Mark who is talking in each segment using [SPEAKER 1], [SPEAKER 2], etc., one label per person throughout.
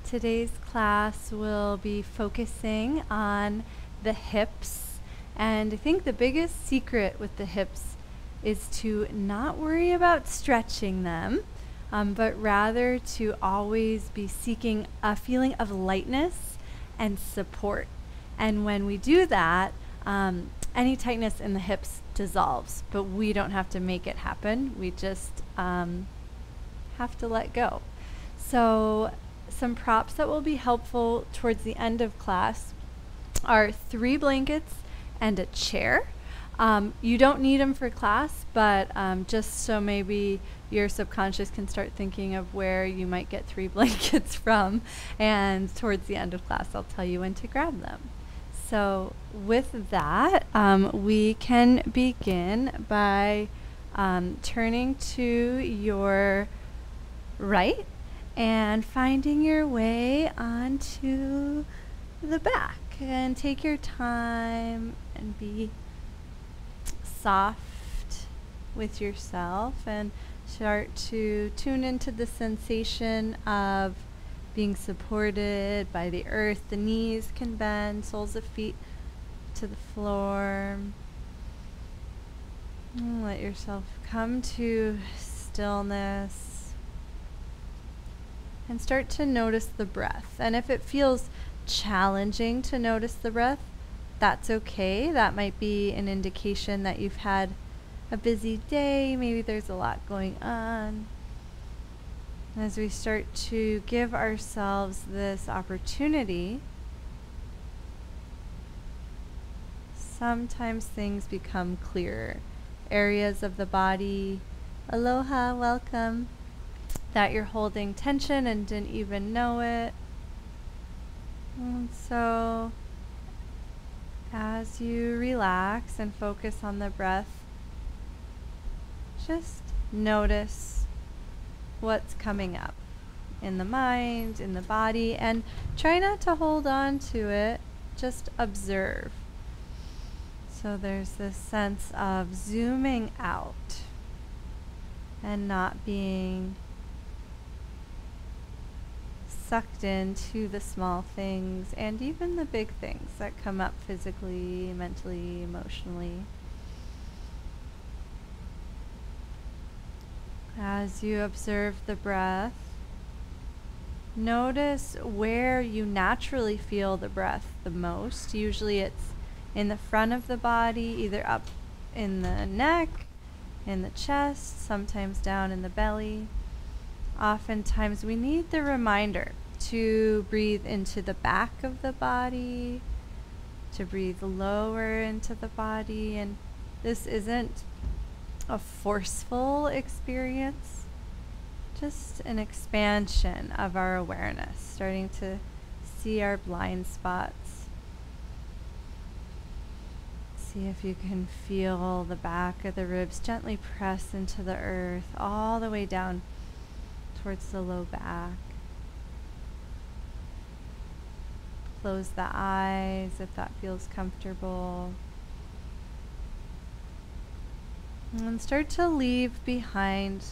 [SPEAKER 1] Today's class will be focusing on the hips, and I think the biggest secret with the hips is to not worry about stretching them, but rather to always be seeking a feeling of lightness and support. And when we do that, any tightness in the hips dissolves, but we don't have to make it happen. We just have to let go. So some props that will be helpful towards the end of class are 3 blankets and a chair. You don't need them for class, but just so maybe your subconscious can start thinking of where you might get 3 blankets from, and towards the end of class I'll tell you when to grab them. So with that, we can begin by turning to your right and finding your way onto the back, and take your time and be soft with yourself and start to tune into the sensation of being supported by the earth. The knees can bend, soles of feet to the floor. And let yourself come to stillness and start to notice the breath. And if it feels challenging to notice the breath, that's okay. That might be an indication that you've had a busy day. Maybe there's a lot going on. As we start to give ourselves this opportunity, sometimes things become clearer. Areas of the body, aloha, welcome, that you're holding tension and didn't even know it. And so as you relax and focus on the breath, just notice what's coming up in the mind, in the body, and try not to hold on to it, just observe. So there's this sense of zooming out and not being sucked into the small things and even the big things that come up physically, mentally, emotionally. As you observe the breath, notice where you naturally feel the breath the most. Usually it's in the front of the body, either up in the neck, in the chest, sometimes down in the belly. Oftentimes we need the reminder to breathe into the back of the body, to breathe lower into the body. And this isn't a forceful experience, just an expansion of our awareness, starting to see our blind spots. See if you can feel the back of the ribs gently press into the earth, all the way down towards the low back. Close the eyes if that feels comfortable. And start to leave behind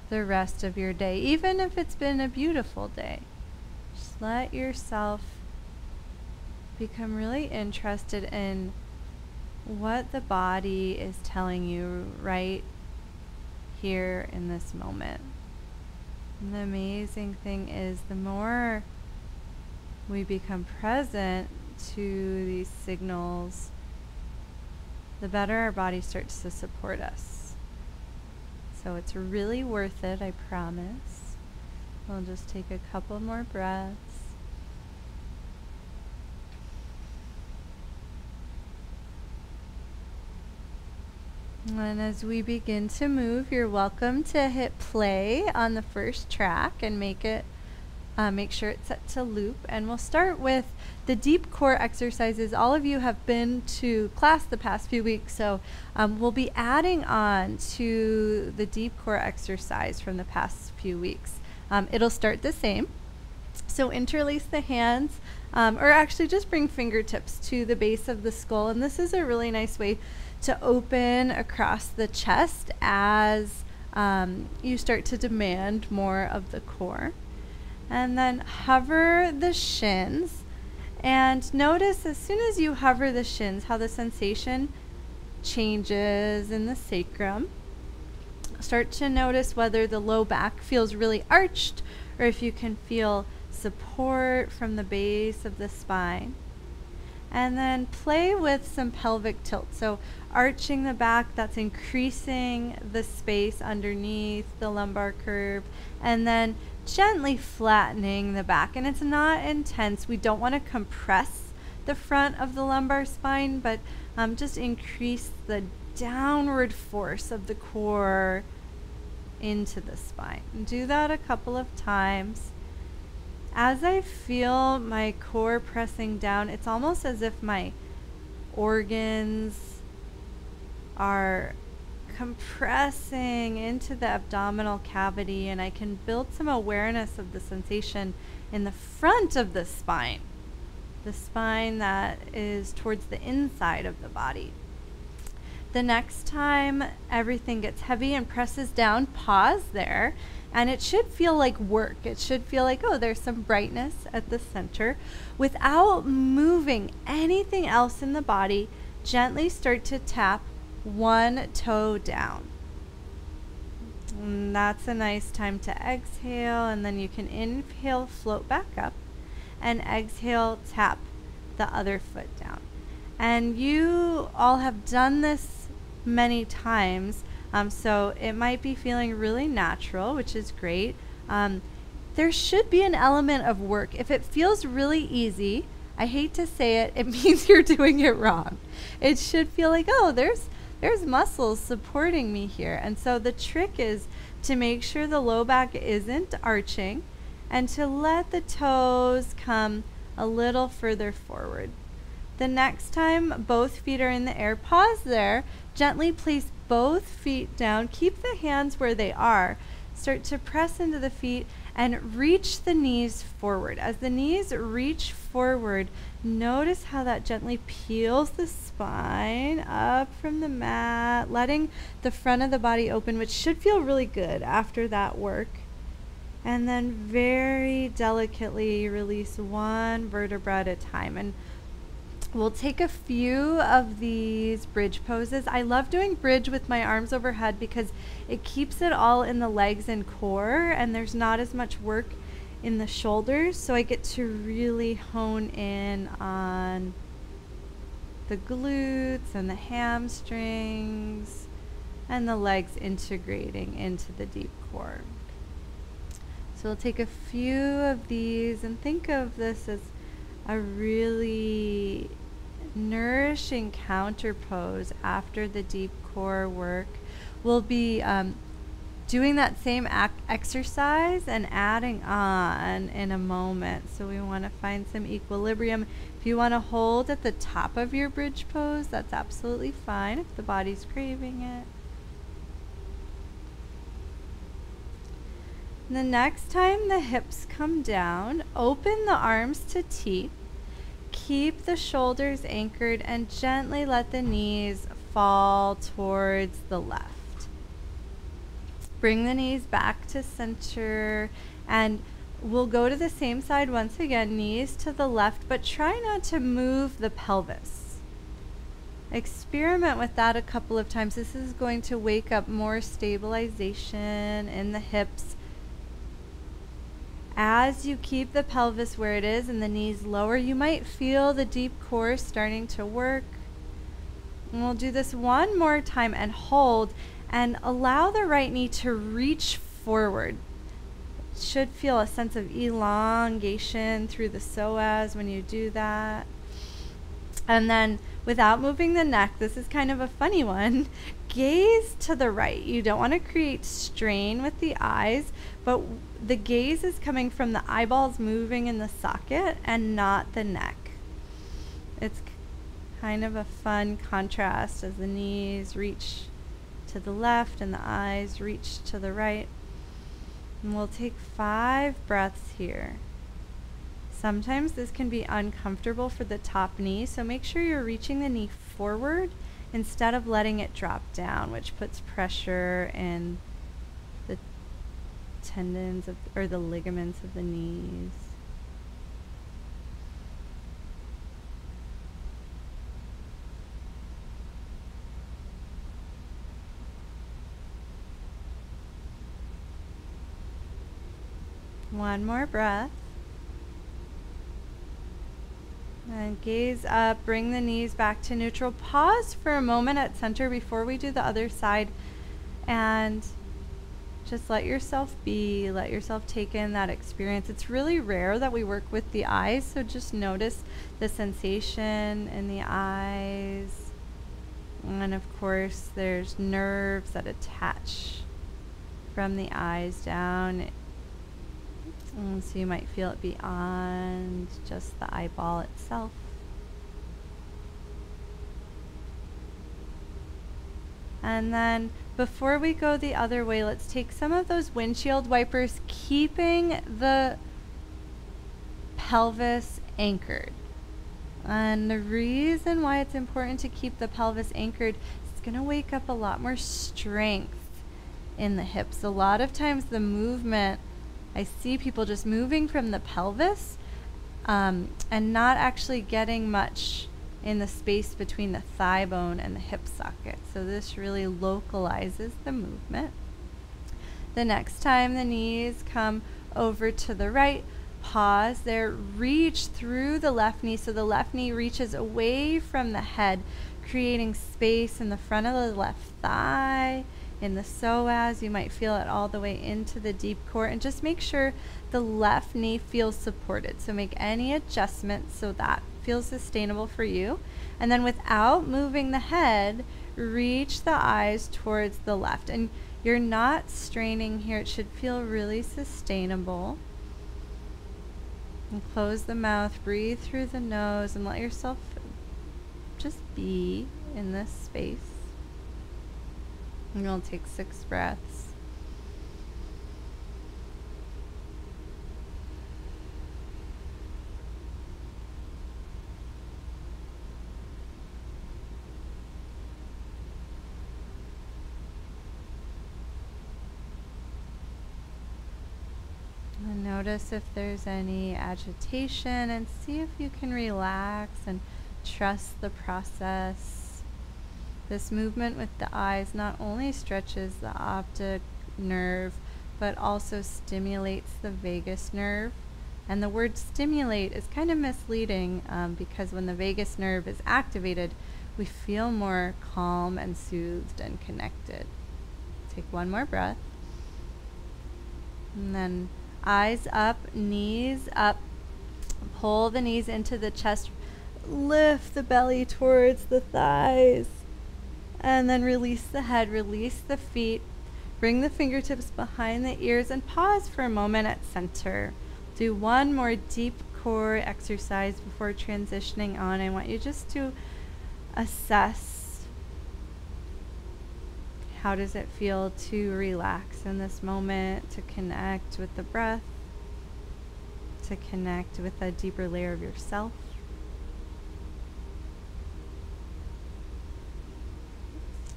[SPEAKER 1] the rest of your day, even if it's been a beautiful day. Just let yourself become really interested in what the body is telling you right here in this moment. And the amazing thing is, the more we become present to these signals, the better our body starts to support us. So it's really worth it, I promise. We'll just take a couple more breaths. And as we begin to move, you're welcome to hit play on the first track and make sure it's set to loop. And we'll start with the deep core exercises. All of you have been to class the past few weeks, so we'll be adding on to the deep core exercise from the past few weeks. It'll start the same. So interlace the hands, or actually just bring fingertips to the base of the skull. And this is a really nice way to open across the chest as you start to demand more of the core. And then hover the shins. And notice as soon as you hover the shins how the sensation changes in the sacrum. Start to notice whether the low back feels really arched or if you can feel support from the base of the spine. And then play with some pelvic tilt. So arching the back, that's increasing the space underneath the lumbar curve, and then gently flattening the back. And it's not intense. We don't want to compress the front of the lumbar spine, but just increase the downward force of the core into the spine. And do that a couple of times. As I feel my core pressing down, it's almost as if my organs are compressing into the abdominal cavity, and I can build some awareness of the sensation in the front of the spine that is towards the inside of the body. The next time everything gets heavy and presses down, pause there. And it should feel like work. It should feel like, oh, there's some brightness at the center. Without moving anything else in the body, gently start to tap one toe down. And that's a nice time to exhale, and then you can inhale, float back up, and exhale, tap the other foot down. And you all have done this many times. So it might be feeling really natural, which is great. There should be an element of work. If it feels really easy, I hate to say it, it means you're doing it wrong. It should feel like, oh, there's muscles supporting me here. And so the trick is to make sure the low back isn't arching and to let the toes come a little further forward. The next time both feet are in the air, pause there, gently place both feet down, keep the hands where they are, start to press into the feet and reach the knees forward. As the knees reach forward, notice how that gently peels the spine up from the mat, letting the front of the body open, which should feel really good after that work. And then very delicately release one vertebra at a time. And we'll take a few of these bridge poses. I love doing bridge with my arms overhead because it keeps it all in the legs and core, and there's not as much work in the shoulders, so I get to really hone in on the glutes and the hamstrings and the legs integrating into the deep core. So we'll take a few of these and think of this as a really nourishing counter pose after the deep core work. We'll be doing that same exercise and adding on in a moment. So we want to find some equilibrium. If you want to hold at the top of your bridge pose, that's absolutely fine if the body's craving it. The next time the hips come down, open the arms to T. Keep the shoulders anchored and gently let the knees fall towards the left. Bring the knees back to center, and we'll go to the same side once again, knees to the left, but try not to move the pelvis. Experiment with that a couple of times. This is going to wake up more stabilization in the hips. As you keep the pelvis where it is and the knees lower, you might feel the deep core starting to work. And we'll do this one more time and hold and allow the right knee to reach forward. Should feel a sense of elongation through the psoas when you do that. And then without moving the neck, this is kind of a funny one, gaze to the right. You don't want to create strain with the eyes, but the gaze is coming from the eyeballs moving in the socket and not the neck. It's kind of a fun contrast as the knees reach to the left and the eyes reach to the right. And we'll take 5 breaths here. Sometimes this can be uncomfortable for the top knee, so make sure you're reaching the knee forward instead of letting it drop down, which puts pressure in the tendons or the ligaments of the knees. One more breath. And gaze up, bring the knees back to neutral. Pause for a moment at center before we do the other side. And just let yourself be, let yourself take in that experience. It's really rare that we work with the eyes, so just notice the sensation in the eyes. And of course, there's nerves that attach from the eyes down. And so you might feel it beyond just the eyeball itself. And then before we go the other way, let's take some of those windshield wipers, keeping the pelvis anchored. And the reason why it's important to keep the pelvis anchored is it's going to wake up a lot more strength in the hips. A lot of times the movement, I see people just moving from the pelvis and not actually getting much in the space between the thigh bone and the hip socket. So this really localizes the movement. The next time the knees come over to the right, pause there, reach through the left knee so the left knee reaches away from the head, creating space in the front of the left thigh, in the psoas. You might feel it all the way into the deep core, and just make sure the left knee feels supported. So make any adjustments so that feels sustainable for you. And then without moving the head, reach the eyes towards the left. And you're not straining here. It should feel really sustainable. And close the mouth, breathe through the nose, and let yourself just be in this space. And you'll take 6 breaths. And notice if there's any agitation, and see if you can relax and trust the process. This movement with the eyes not only stretches the optic nerve, but also stimulates the vagus nerve. And the word stimulate is kind of misleading because when the vagus nerve is activated, we feel more calm and soothed and connected. Take one more breath. And then eyes up, knees up. Pull the knees into the chest. Lift the belly towards the thighs. And then release the head, release the feet. Bring the fingertips behind the ears and pause for a moment at center. Do one more deep core exercise before transitioning on. I want you just to assess, how does it feel to relax in this moment, to connect with the breath, to connect with a deeper layer of yourself.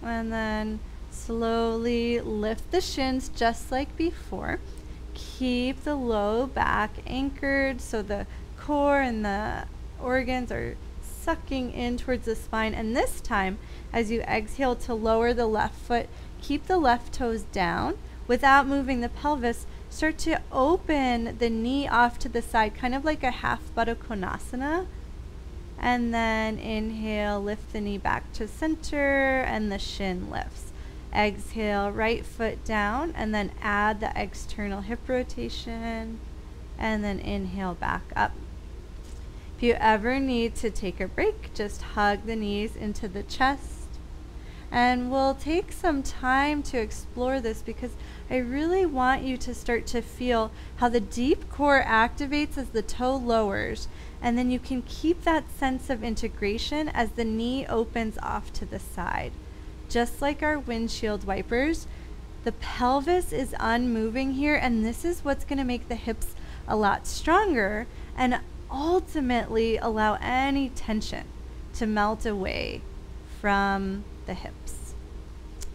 [SPEAKER 1] And then slowly lift the shins just like before. Keep the low back anchored so the core and the organs are sucking in towards the spine. And this time, as you exhale to lower the left foot, keep the left toes down without moving the pelvis. Start to open the knee off to the side, kind of like a half Baddha Konasana. And then inhale, lift the knee back to center, and the shin lifts. Exhale, right foot down, and then add the external hip rotation, and then inhale back up. If you ever need to take a break, just hug the knees into the chest. And we'll take some time to explore this because I really want you to start to feel how the deep core activates as the toe lowers. And then you can keep that sense of integration as the knee opens off to the side. Just like our windshield wipers, the pelvis is unmoving here, and this is what's going to make the hips a lot stronger and ultimately allow any tension to melt away from the hips.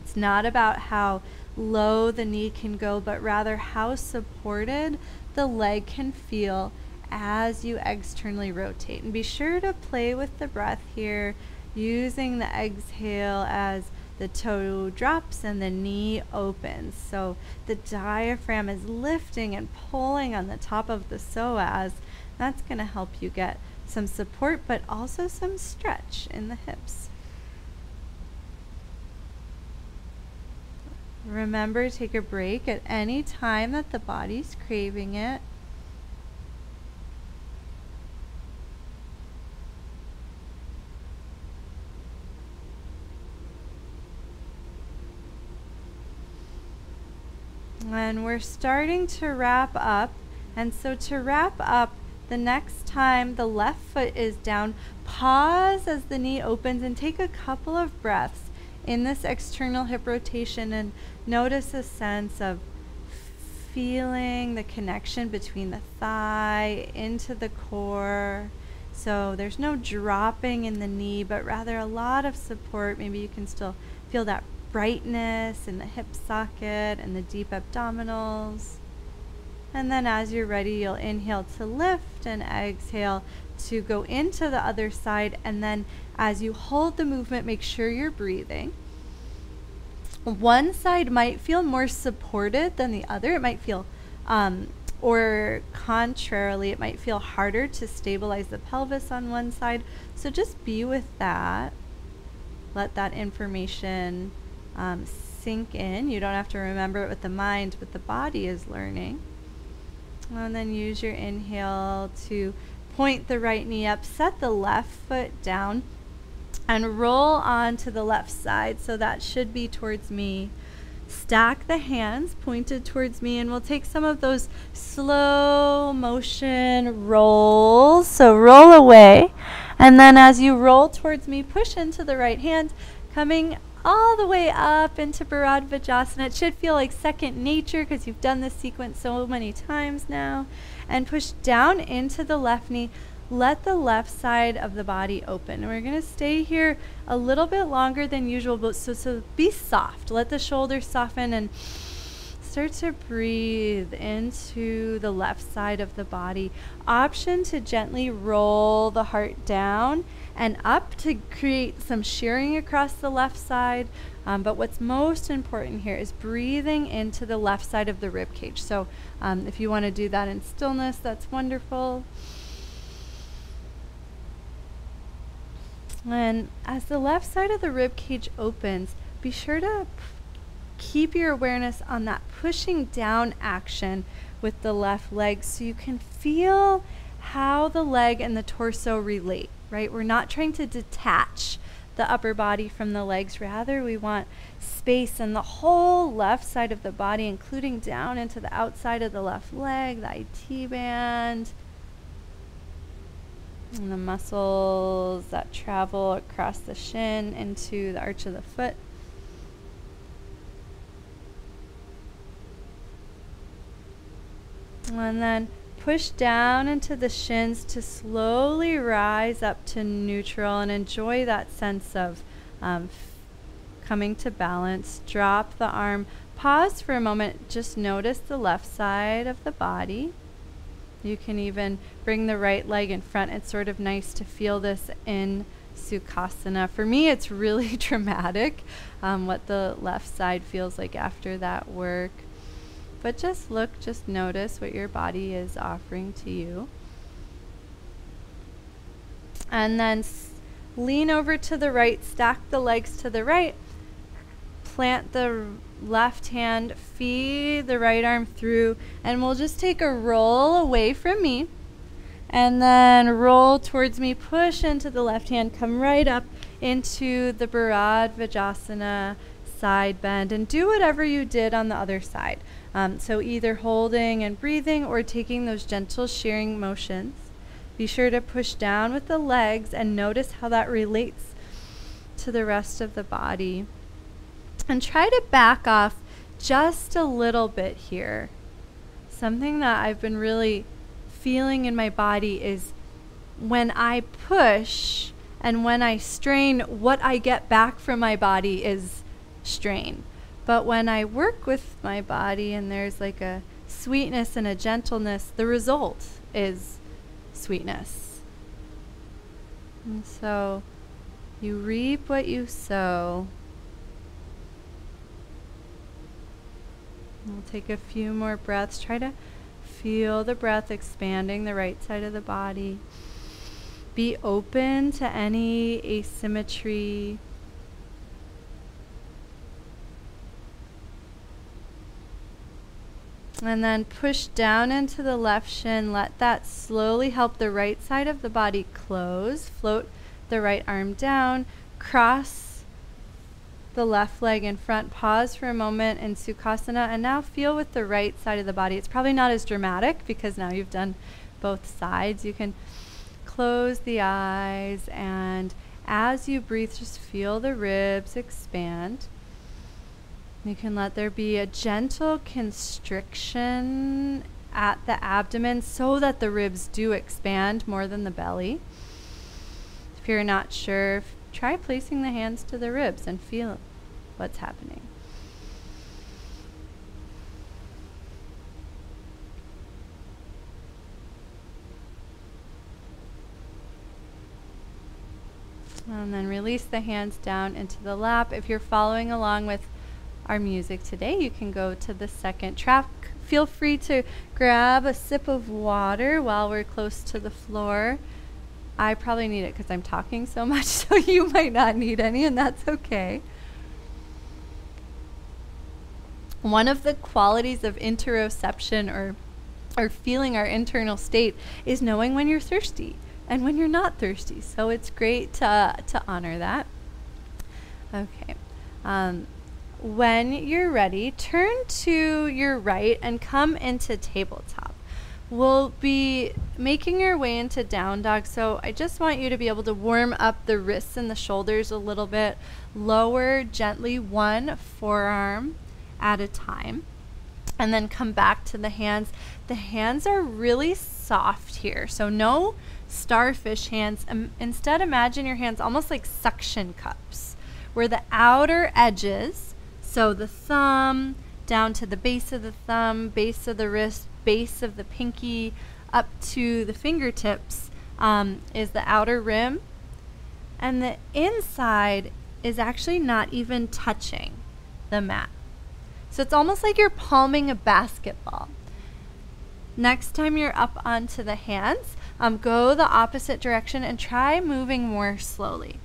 [SPEAKER 1] It's not about how low the knee can go, but rather how supported the leg can feel as you externally rotate. And be sure to play with the breath here, using the exhale as the toe drops and the knee opens. So the diaphragm is lifting and pulling on the top of the psoas. That's going to help you get some support, but also some stretch in the hips. Remember, take a break at any time that the body's craving it. And we're starting to wrap up. And so to wrap up, the next time the left foot is down, pause as the knee opens and take a couple of breaths in this external hip rotation, and notice a sense of feeling the connection between the thigh into the core. So there's no dropping in the knee, but rather a lot of support. Maybe you can still feel that brightness in the hip socket and the deep abdominals. And then as you're ready, you'll inhale to lift and exhale to go into the other side. And then as you hold the movement, make sure you're breathing. One side might feel more supported than the other. It might feel, or contrarily, it might feel harder to stabilize the pelvis on one side. So just be with that. Let that information sink in. You don't have to remember it with the mind, but the body is learning. And then use your inhale to point the right knee up, set the left foot down, and roll onto the left side. So that should be towards me. Stack the hands pointed towards me, and we'll take some of those slow motion rolls. So roll away, and then as you roll towards me, push into the right hand, coming all the way up into Virabhadrasana. It should feel like second nature because you've done this sequence so many times now. And push down into the left knee. Let the left side of the body open. And we're going to stay here a little bit longer than usual, but so be soft. Let the shoulders soften and start to breathe into the left side of the body. Option to gently roll the heart down and up to create some shearing across the left side. But what's most important here is breathing into the left side of the rib cage. So if you want to do that in stillness, that's wonderful. And as the left side of the rib cage opens, be sure to keep your awareness on that pushing down action with the left leg so you can feel how the leg and the torso relate, right? We're not trying to detach the upper body from the legs. Rather, we want space in the whole left side of the body, including down into the outside of the left leg, the IT band, and the muscles that travel across the shin into the arch of the foot. And then push down into the shins to slowly rise up to neutral, and enjoy that sense of coming to balance. Drop the arm. Pause for a moment. Just notice the left side of the body. You can even bring the right leg in front. It's sort of nice to feel this in Sukhasana. For me, it's really dramatic what the left side feels like after that work. But just look, just notice what your body is offering to you. And then lean over to the right, stack the legs to the right, plant the left hand, feed the right arm through, and we'll just take a roll away from me. And then roll towards me, push into the left hand, come right up into the Virabhadrasana side bend, and do whatever you did on the other side. So either holding and breathing or taking those gentle shearing motions. Be sure to push down with the legs and notice how that relates to the rest of the body. And try to back off just a little bit here. Something that I've been really feeling in my body is when I push and when I strain, what I get back from my body is strain. But when I work with my body and there's like a sweetness and a gentleness, the result is sweetness. And so you reap what you sow. We'll take a few more breaths. Try to feel the breath expanding the right side of the body. Be open to any asymmetry. And then push down into the left shin. Let that slowly help the right side of the body close. Float the right arm down. Cross the left leg in front. Pause for a moment in Sukhasana. And now feel with the right side of the body. It's probably not as dramatic because now you've done both sides. You can close the eyes, and as you breathe, just feel the ribs expand. You can let there be a gentle constriction at the abdomen so that the ribs do expand more than the belly. If you're not sure, try placing the hands to the ribs and feel what's happening. And then release the hands down into the lap. If you're following along with our music today, you can go to the second track. Feel free to grab a sip of water while we're close to the floor. I probably need it because I'm talking so much, so you might not need any, and that's okay. One of the qualities of interoception, or feeling our internal state, is knowing when you're thirsty and when you're not thirsty. So it's great to honor that. Okay. When you're ready, turn to your right and come into tabletop. We'll be making our way into down dog, so I just want you to be able to warm up the wrists and the shoulders a little bit. Lower gently one forearm at a time, and then come back to the hands. The hands are really soft here, so no starfish hands. Instead, imagine your hands almost like suction cups, where the outer edges, so the thumb down to the base of the thumb, base of the wrist, base of the pinky, up to the fingertips, is the outer rim, and the inside is actually not even touching the mat. So it's almost like you're palming a basketball. Next time you're up onto the hands, go the opposite direction and try moving more slowly.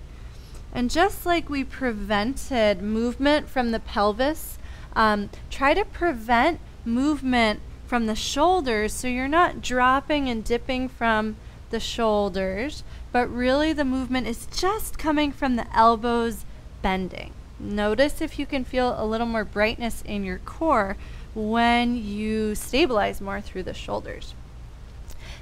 [SPEAKER 1] And just like we prevented movement from the pelvis, try to prevent movement from the shoulders, so you're not dropping and dipping from the shoulders, but really the movement is just coming from the elbows bending. Notice if you can feel a little more brightness in your core when you stabilize more through the shoulders.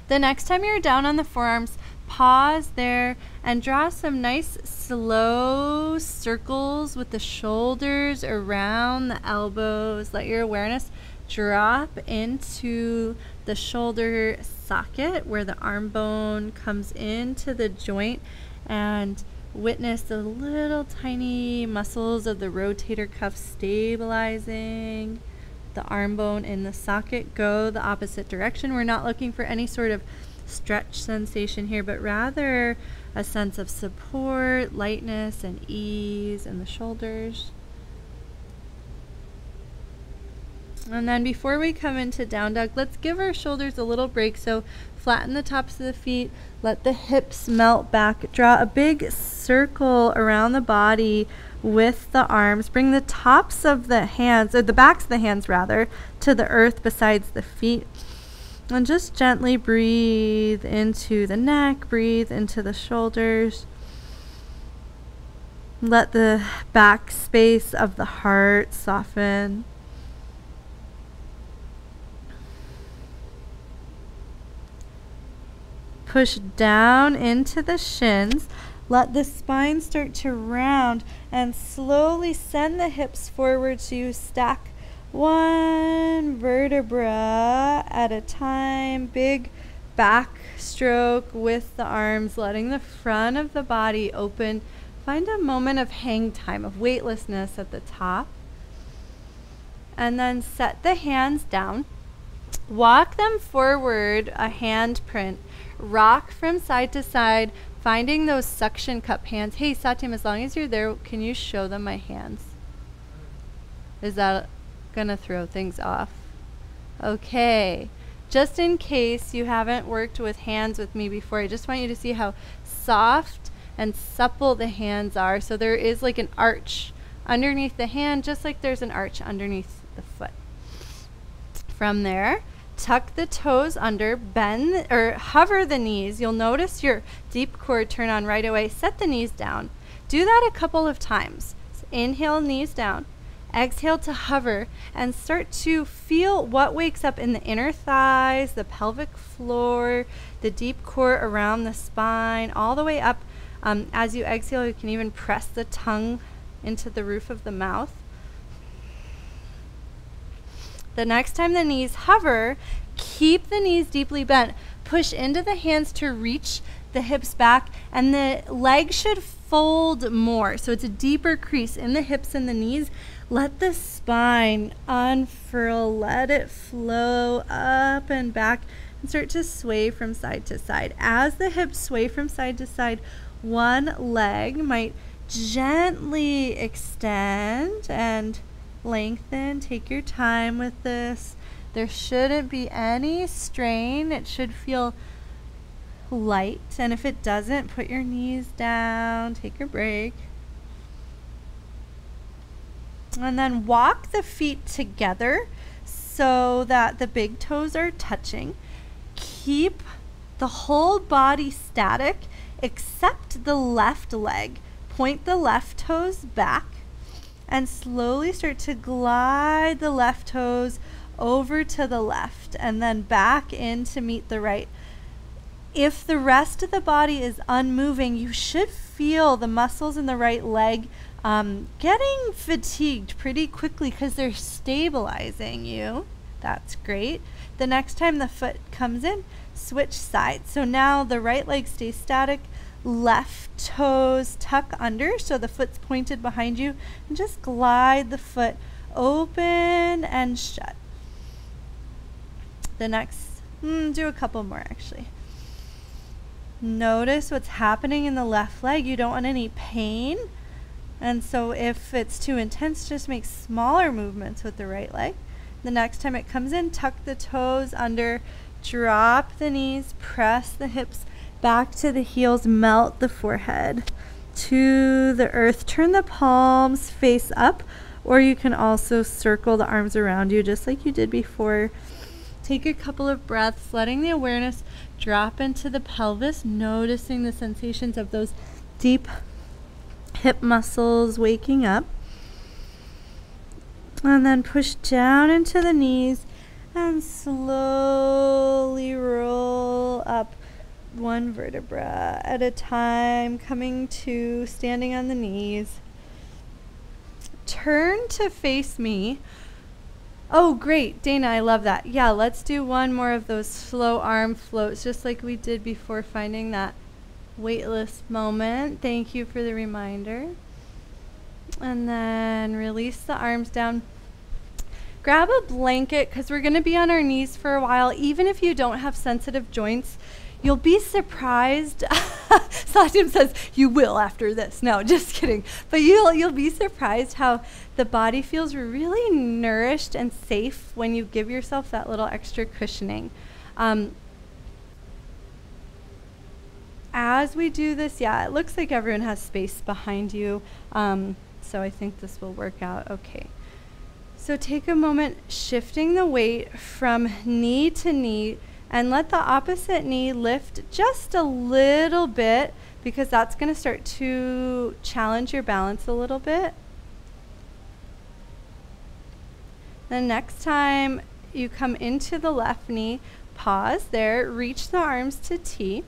[SPEAKER 1] The next time you're down on the forearms, pause there and draw some nice slow circles with the shoulders around the elbows. Let your awareness drop into the shoulder socket where the arm bone comes into the joint, and witness the little tiny muscles of the rotator cuff stabilizing the arm bone in the socket. Go the opposite direction. We're not looking for any sort of stretch sensation here, but rather a sense of support, lightness, and ease in the shoulders. And then before we come into down dog, let's give our shoulders a little break. So flatten the tops of the feet, let the hips melt back, draw a big circle around the body with the arms. Bring the tops of the hands, or the backs of the hands rather, to the earth besides the feet. And just gently breathe into the neck, breathe into the shoulders. Let the back space of the heart soften. Push down into the shins. Let the spine start to round and slowly send the hips forward so you stack one vertebra at a time. Big back stroke with the arms, letting the front of the body open. Find a moment of hang time, of weightlessness at the top. And then set the hands down. Walk them forward, a hand print. Rock from side to side, finding those suction cup hands. Hey, Satyam, as long as you're there, can you show them my hands? Is that gonna throw things off? Okay. Just in case you haven't worked with hands with me before, I just want you to see how soft and supple the hands are. So there is like an arch underneath the hand, just like there's an arch underneath the foot. From there, tuck the toes under, bend or hover the knees. You'll notice your deep core turn on right away. Set the knees down. Do that a couple of times. So inhale, knees down. Exhale to hover and start to feel what wakes up in the inner thighs, the pelvic floor, the deep core around the spine, all the way up. As you exhale, you can even press the tongue into the roof of the mouth. The next time the knees hover, keep the knees deeply bent. Push into the hands to reach the hips back, and the legs should fold more. So it's a deeper crease in the hips and the knees. Let the spine unfurl. Let it flow up and back and start to sway from side to side. As the hips sway from side to side, one leg might gently extend and lengthen. Take your time with this. There shouldn't be any strain. It should feel light. And if it doesn't, put your knees down. Take a break. And then walk the feet together so that the big toes are touching. Keep the whole body static except the left leg. Point the left toes back and slowly start to glide the left toes over to the left and then back in to meet the right. If the rest of the body is unmoving, you should feel the muscles in the right leg getting fatigued pretty quickly because they're stabilizing you. That's great. The next time the foot comes in, switch sides. So now the right leg stays static, left toes tuck under so the foot's pointed behind you, and just glide the foot open and shut. The next, do a couple more actually. Notice what's happening in the left leg. You don't want any pain. And so if it's too intense, just make smaller movements with the right leg. The next time it comes in, tuck the toes under, drop the knees, press the hips back to the heels, melt the forehead to the earth. Turn the palms face up, or you can also circle the arms around you just like you did before. Take a couple of breaths, letting the awareness drop into the pelvis, noticing the sensations of those deep hip muscles waking up. And then push down into the knees and slowly roll up one vertebra at a time, coming to standing on the knees. Turn to face me. Oh, great, Dana, I love that. Yeah, let's do one more of those slow arm floats, just like we did before, finding that weightless moment. Thank you for the reminder. And then release the arms down. Grab a blanket because we're going to be on our knees for a while. Even if you don't have sensitive joints, you'll be surprised. Satyam says you will after this. No, just kidding. But you'll be surprised how the body feels really nourished and safe when you give yourself that little extra cushioning. As we do this, yeah, it looks like everyone has space behind you. So I think this will work out okay. So take a moment shifting the weight from knee to knee and let the opposite knee lift just a little bit because that's going to start to challenge your balance a little bit. The next time you come into the left knee, pause there, reach the arms to T.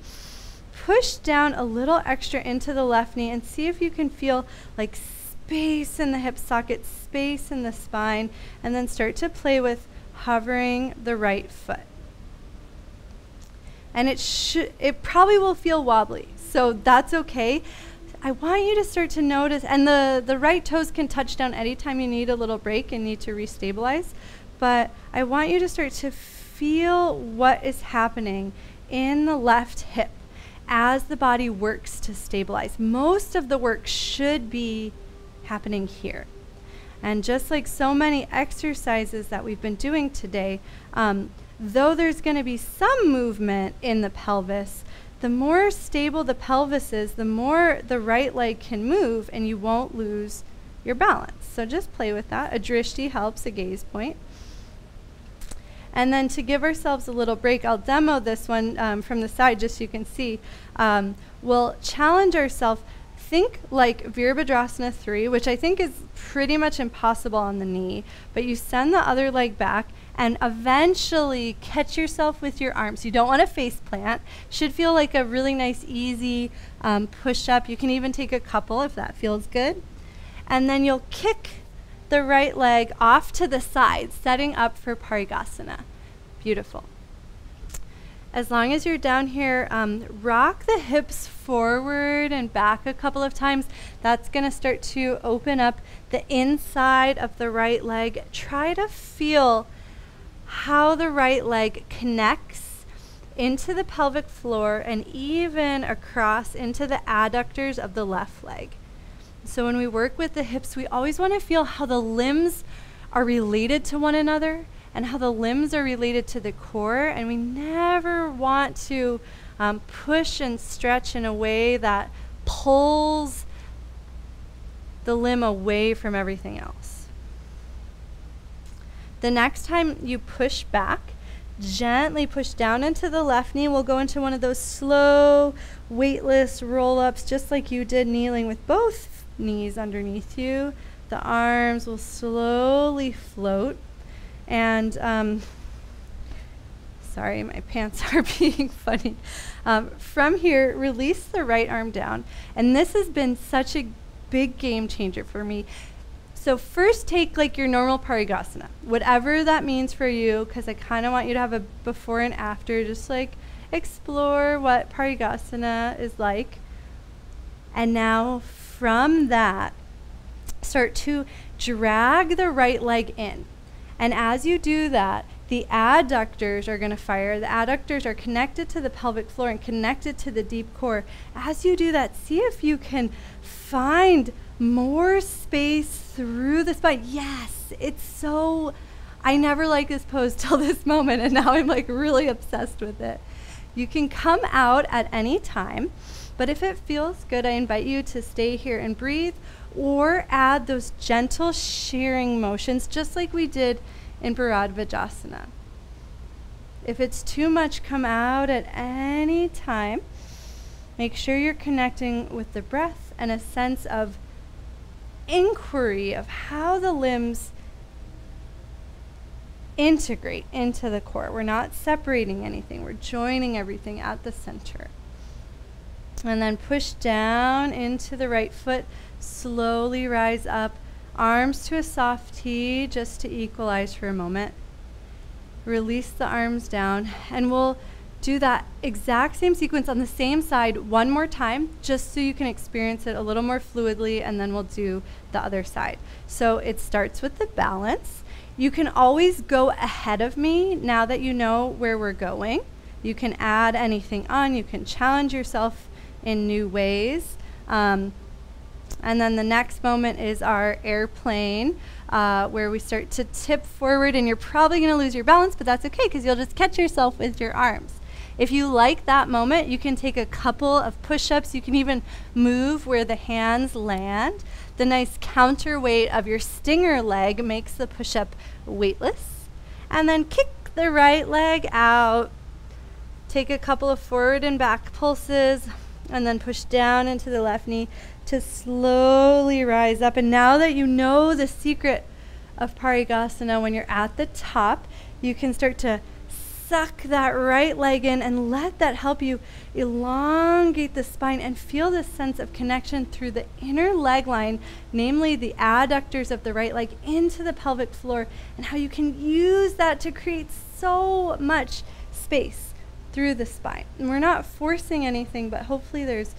[SPEAKER 1] Push down a little extra into the left knee and see if you can feel like space in the hip socket, space in the spine, and then start to play with hovering the right foot. And it probably will feel wobbly, so that's okay. I want you to start to notice, and the right toes can touch down anytime you need a little break and need to restabilize, but I want you to start to feel what is happening in the left hip as the body works to stabilize. Most of the work should be happening here. And just like so many exercises that we've been doing today, though there's going to be some movement in the pelvis, the more stable the pelvis is, the more the right leg can move and you won't lose your balance. So just play with that. A drishti helps, a gaze point. And then to give ourselves a little break, I'll demo this one from the side just so you can see. We'll challenge ourselves. Think like Virabhadrasana 3, which I think is pretty much impossible on the knee, but you send the other leg back and eventually catch yourself with your arms. You don't want to face plant. Should feel like a really nice, easy push-up. You can even take a couple if that feels good. And then you'll kick the right leg off to the side, setting up for parighasana. Beautiful. As long as you're down here, rock the hips forward and back a couple of times. That's going to start to open up the inside of the right leg. Try to feel how the right leg connects into the pelvic floor and even across into the adductors of the left leg. So when we work with the hips, we always want to feel how the limbs are related to one another and how the limbs are related to the core, and we never want to push and stretch in a way that pulls the limb away from everything else. The next time you push back, gently push down into the left knee. We'll go into one of those slow, weightless roll-ups, just like you did kneeling with both knees underneath you. The arms will slowly float. And, sorry, my pants are being funny. From here, release the right arm down. And this has been such a big game changer for me. So first take like your normal parighasana, whatever that means for you, because I kind of want you to have a before and after, just like explore what parighasana is like. And now from that, start to drag the right leg in. And as you do that, the adductors are going to fire. The adductors are connected to the pelvic floor and connected to the deep core. As you do that, see if you can find more space through the spine. Yes, it's so, I never liked this pose till this moment, and now I'm like really obsessed with it. You can come out at any time, but if it feels good, I invite you to stay here and breathe, or add those gentle shearing motions, just like we did in Virabhadrasana. If it's too much, come out at any time. Make sure you're connecting with the breath and a sense of inquiry of how the limbs integrate into the core. We're not separating anything. We're joining everything at the center. And then push down into the right foot. Slowly rise up. Arms to a soft T just to equalize for a moment. Release the arms down. And we'll do that exact same sequence on the same side one more time, just so you can experience it a little more fluidly, and then we'll do the other side. So it starts with the balance. You can always go ahead of me now that you know where we're going. You can add anything on. You can challenge yourself in new ways. And then the next moment is our airplane, where we start to tip forward, and you're probably going to lose your balance, but that's okay because you'll just catch yourself with your arms. If you like that moment, you can take a couple of push-ups. You can even move where the hands land. The nice counterweight of your stinger leg makes the push-up weightless. And then kick the right leg out. Take a couple of forward and back pulses, and then push down into the left knee to slowly rise up. And now that you know the secret of parighasana, when you're at the top, you can start to suck that right leg in and let that help you elongate the spine and feel this sense of connection through the inner leg line, namely the adductors of the right leg into the pelvic floor, and how you can use that to create so much space through the spine. And we're not forcing anything, but hopefully there's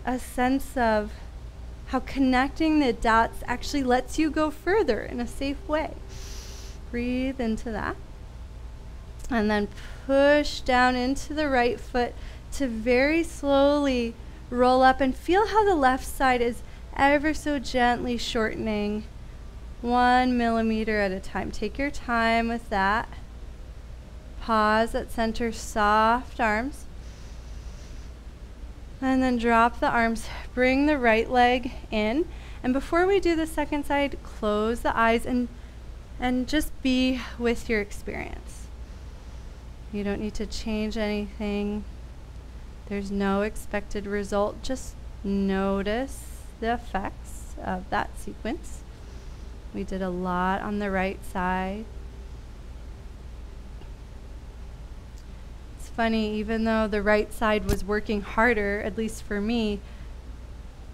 [SPEAKER 1] a sense of how connecting the dots actually lets you go further in a safe way. Breathe into that. And then push down into the right foot to very slowly roll up, and feel how the left side is ever so gently shortening 1 millimeter at a time. Take your time with that. Pause at center, soft arms. And then drop the arms. Bring the right leg in. And before we do the second side, close the eyes and just be with your experience. You don't need to change anything. There's no expected result. Just notice the effects of that sequence. We did a lot on the right side. It's funny, even though the right side was working harder, at least for me,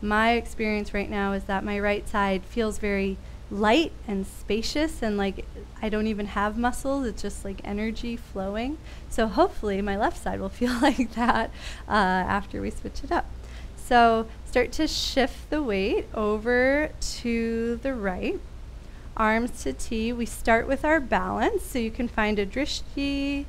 [SPEAKER 1] my experience right now is that my right side feels very light and spacious, and like I don't even have muscles. It's just like energy flowing. So hopefully my left side will feel like that after we switch it up. So start to shift the weight over to the right. Arms to T. We start with our balance, so you can find a drishti,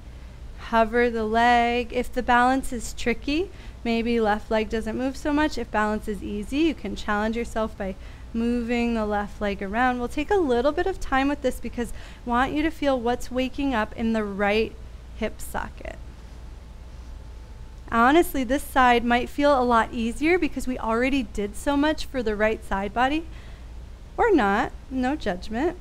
[SPEAKER 1] hover the leg. If the balance is tricky, maybe left leg doesn't move so much. If balance is easy, you can challenge yourself by moving the left leg around. We'll take a little bit of time with this because I want you to feel what's waking up in the right hip socket. Honestly, this side might feel a lot easier because we already did so much for the right side body, or not, no judgment.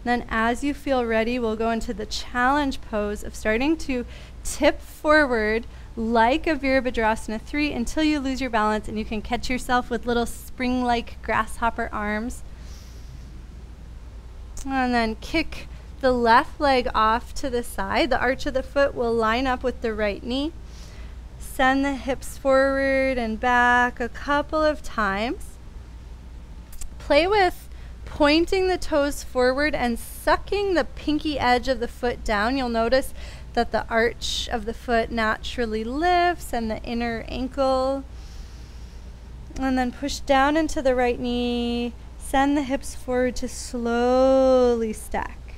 [SPEAKER 1] Then as you feel ready, we'll go into the challenge pose of starting to tip forward like a Virabhadrasana 3 until you lose your balance and you can catch yourself with little spring-like grasshopper arms. And then kick the left leg off to the side. The arch of the foot will line up with the right knee. Send the hips forward and back a couple of times. Play with pointing the toes forward and sucking the pinky edge of the foot down. You'll notice that the arch of the foot naturally lifts and the inner ankle. And then push down into the right knee. Send the hips forward to slowly stack.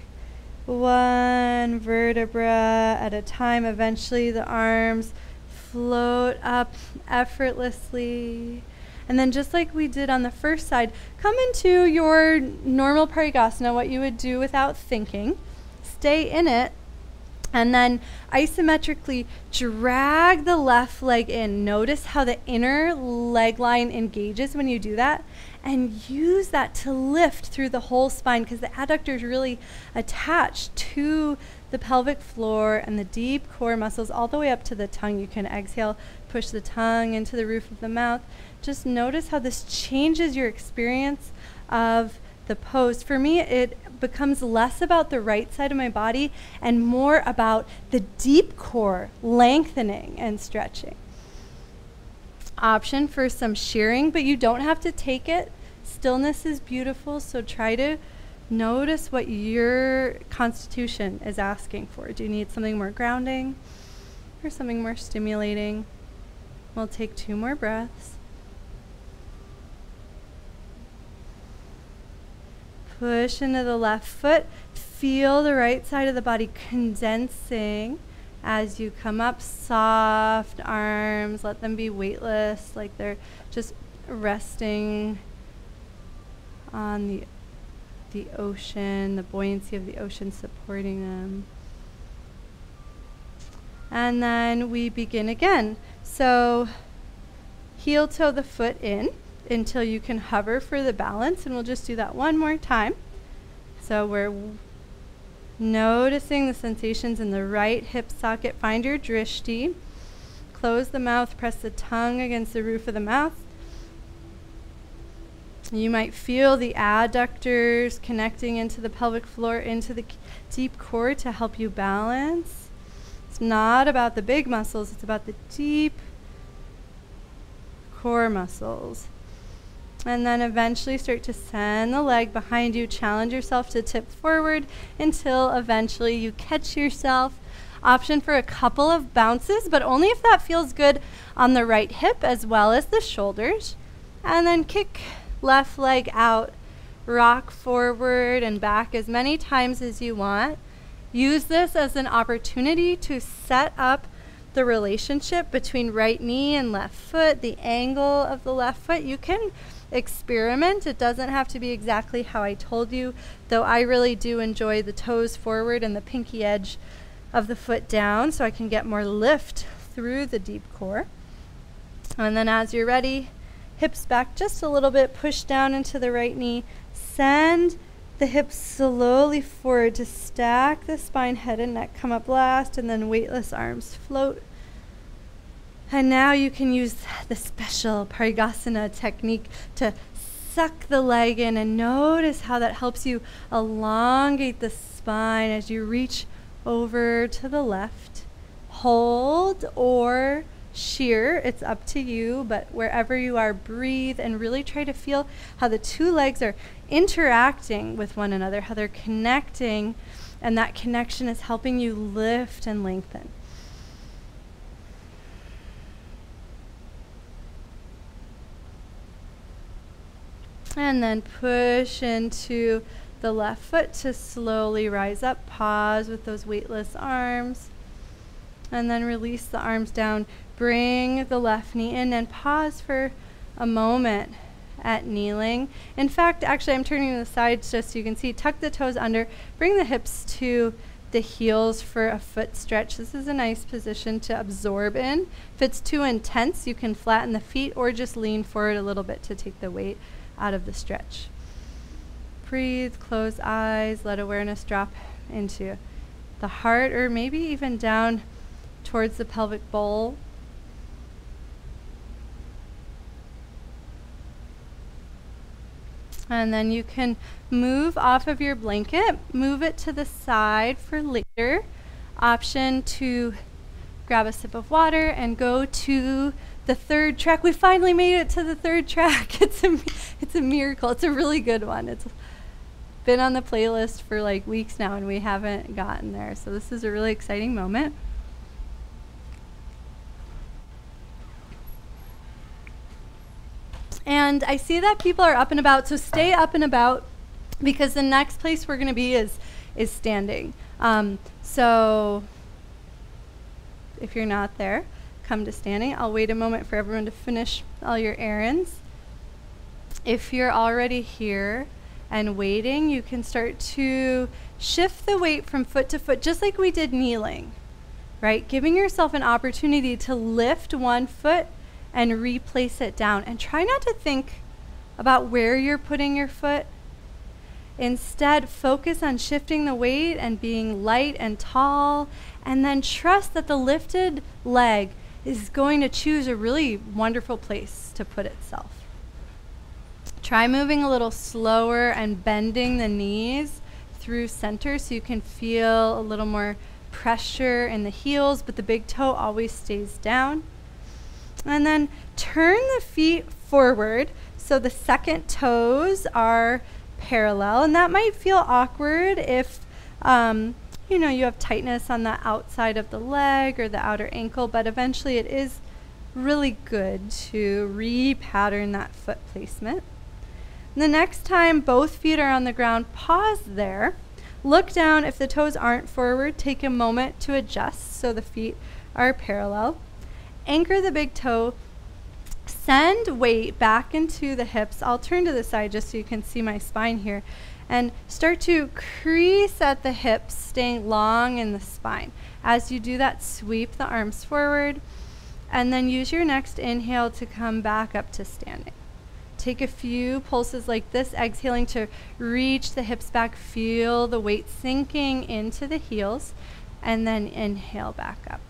[SPEAKER 1] One vertebra at a time. Eventually the arms float up effortlessly. And then just like we did on the first side, come into your normal parighasana, what you would do without thinking. Stay in it. And then isometrically drag the left leg in. Notice how the inner leg line engages when you do that. And use that to lift through the whole spine because the adductor is really attached to the pelvic floor and the deep core muscles all the way up to the tongue. You can exhale, push the tongue into the roof of the mouth. Just notice how this changes your experience of the pose. For me, it becomes less about the right side of my body and more about the deep core lengthening and stretching. Option for some shearing, but you don't have to take it. Stillness is beautiful, so try to notice what your constitution is asking for. Do you need something more grounding or something more stimulating? We'll take 2 more breaths. Push into the left foot. Feel the right side of the body condensing as you come up. Soft arms. Let them be weightless, like they're just resting on the ocean, the buoyancy of the ocean supporting them. And then we begin again. So heel toe the foot in until you can hover for the balance, and we'll just do that one more time. So we're noticing the sensations in the right hip socket. Find your drishti. Close the mouth, press the tongue against the roof of the mouth. You might feel the adductors connecting into the pelvic floor, into the deep core to help you balance. It's not about the big muscles, it's about the deep core muscles. And then eventually start to send the leg behind you. Challenge yourself to tip forward until eventually you catch yourself option for a couple of bounces, but only if that feels good on the right hip as well as the shoulders. And then kick left leg out, rock forward and back as many times as you want. Use this as an opportunity to set up the relationship between right knee and left foot, the angle of the left foot. You can experiment. It doesn't have to be exactly how I told you, though I really do enjoy the toes forward and the pinky edge of the foot down so I can get more lift through the deep core. And then as you're ready, hips back just a little bit, push down into the right knee, send the hips slowly forward to stack the spine, head and neck come up last, and then weightless arms float. And now you can use the special parighasana technique to suck the leg in, and notice how that helps you elongate the spine as you reach over to the left. Hold or shear, it's up to you, but wherever you are, breathe and really try to feel how the two legs are interacting with one another, how they're connecting, and that connection is helping you lift and lengthen. And then push into the left foot to slowly rise up. Pause with those weightless arms. And then release the arms down. Bring the left knee in and pause for a moment at kneeling. In fact, actually, I'm turning to the sides just so you can see. Tuck the toes under. Bring the hips to the heels for a foot stretch. This is a nice position to absorb in. If it's too intense, you can flatten the feet or just lean forward a little bit to take the weight out of the stretch. Breathe, close eyes, let awareness drop into the heart or maybe even down towards the pelvic bowl. And then you can move off of your blanket, move it to the side for later. Option to grab a sip of water and go to the third track. We finally made it to the third track. It's a miracle. It's a really good one. It's been on the playlist for like weeks now and we haven't gotten there. So this is a really exciting moment. And I see that people are up and about, so stay up and about because the next place we're going to be is standing. So if you're not there, come to standing. I'll wait a moment for everyone to finish all your errands. If you're already here and waiting, you can start to shift the weight from foot to foot, just like we did kneeling, right? Giving yourself an opportunity to lift one foot and replace it down. And try not to think about where you're putting your foot. Instead, focus on shifting the weight and being light and tall, and then trust that the lifted leg is going to choose a really wonderful place to put itself. Try moving a little slower and bending the knees through center so you can feel a little more pressure in the heels, but the big toe always stays down. And then turn the feet forward so the second toes are parallel, and that might feel awkward if you have tightness on the outside of the leg or the outer ankle, but eventually it is really good to repattern that foot placement. And the next time both feet are on the ground, pause there. Look down. If the toes aren't forward, take a moment to adjust so the feet are parallel. Anchor the big toe. Send weight back into the hips. I'll turn to the side just so you can see my spine here. And start to crease at the hips, staying long in the spine. As you do that, sweep the arms forward. And then use your next inhale to come back up to standing. Take a few pulses like this, exhaling to reach the hips back. Feel the weight sinking into the heels. And then inhale back up.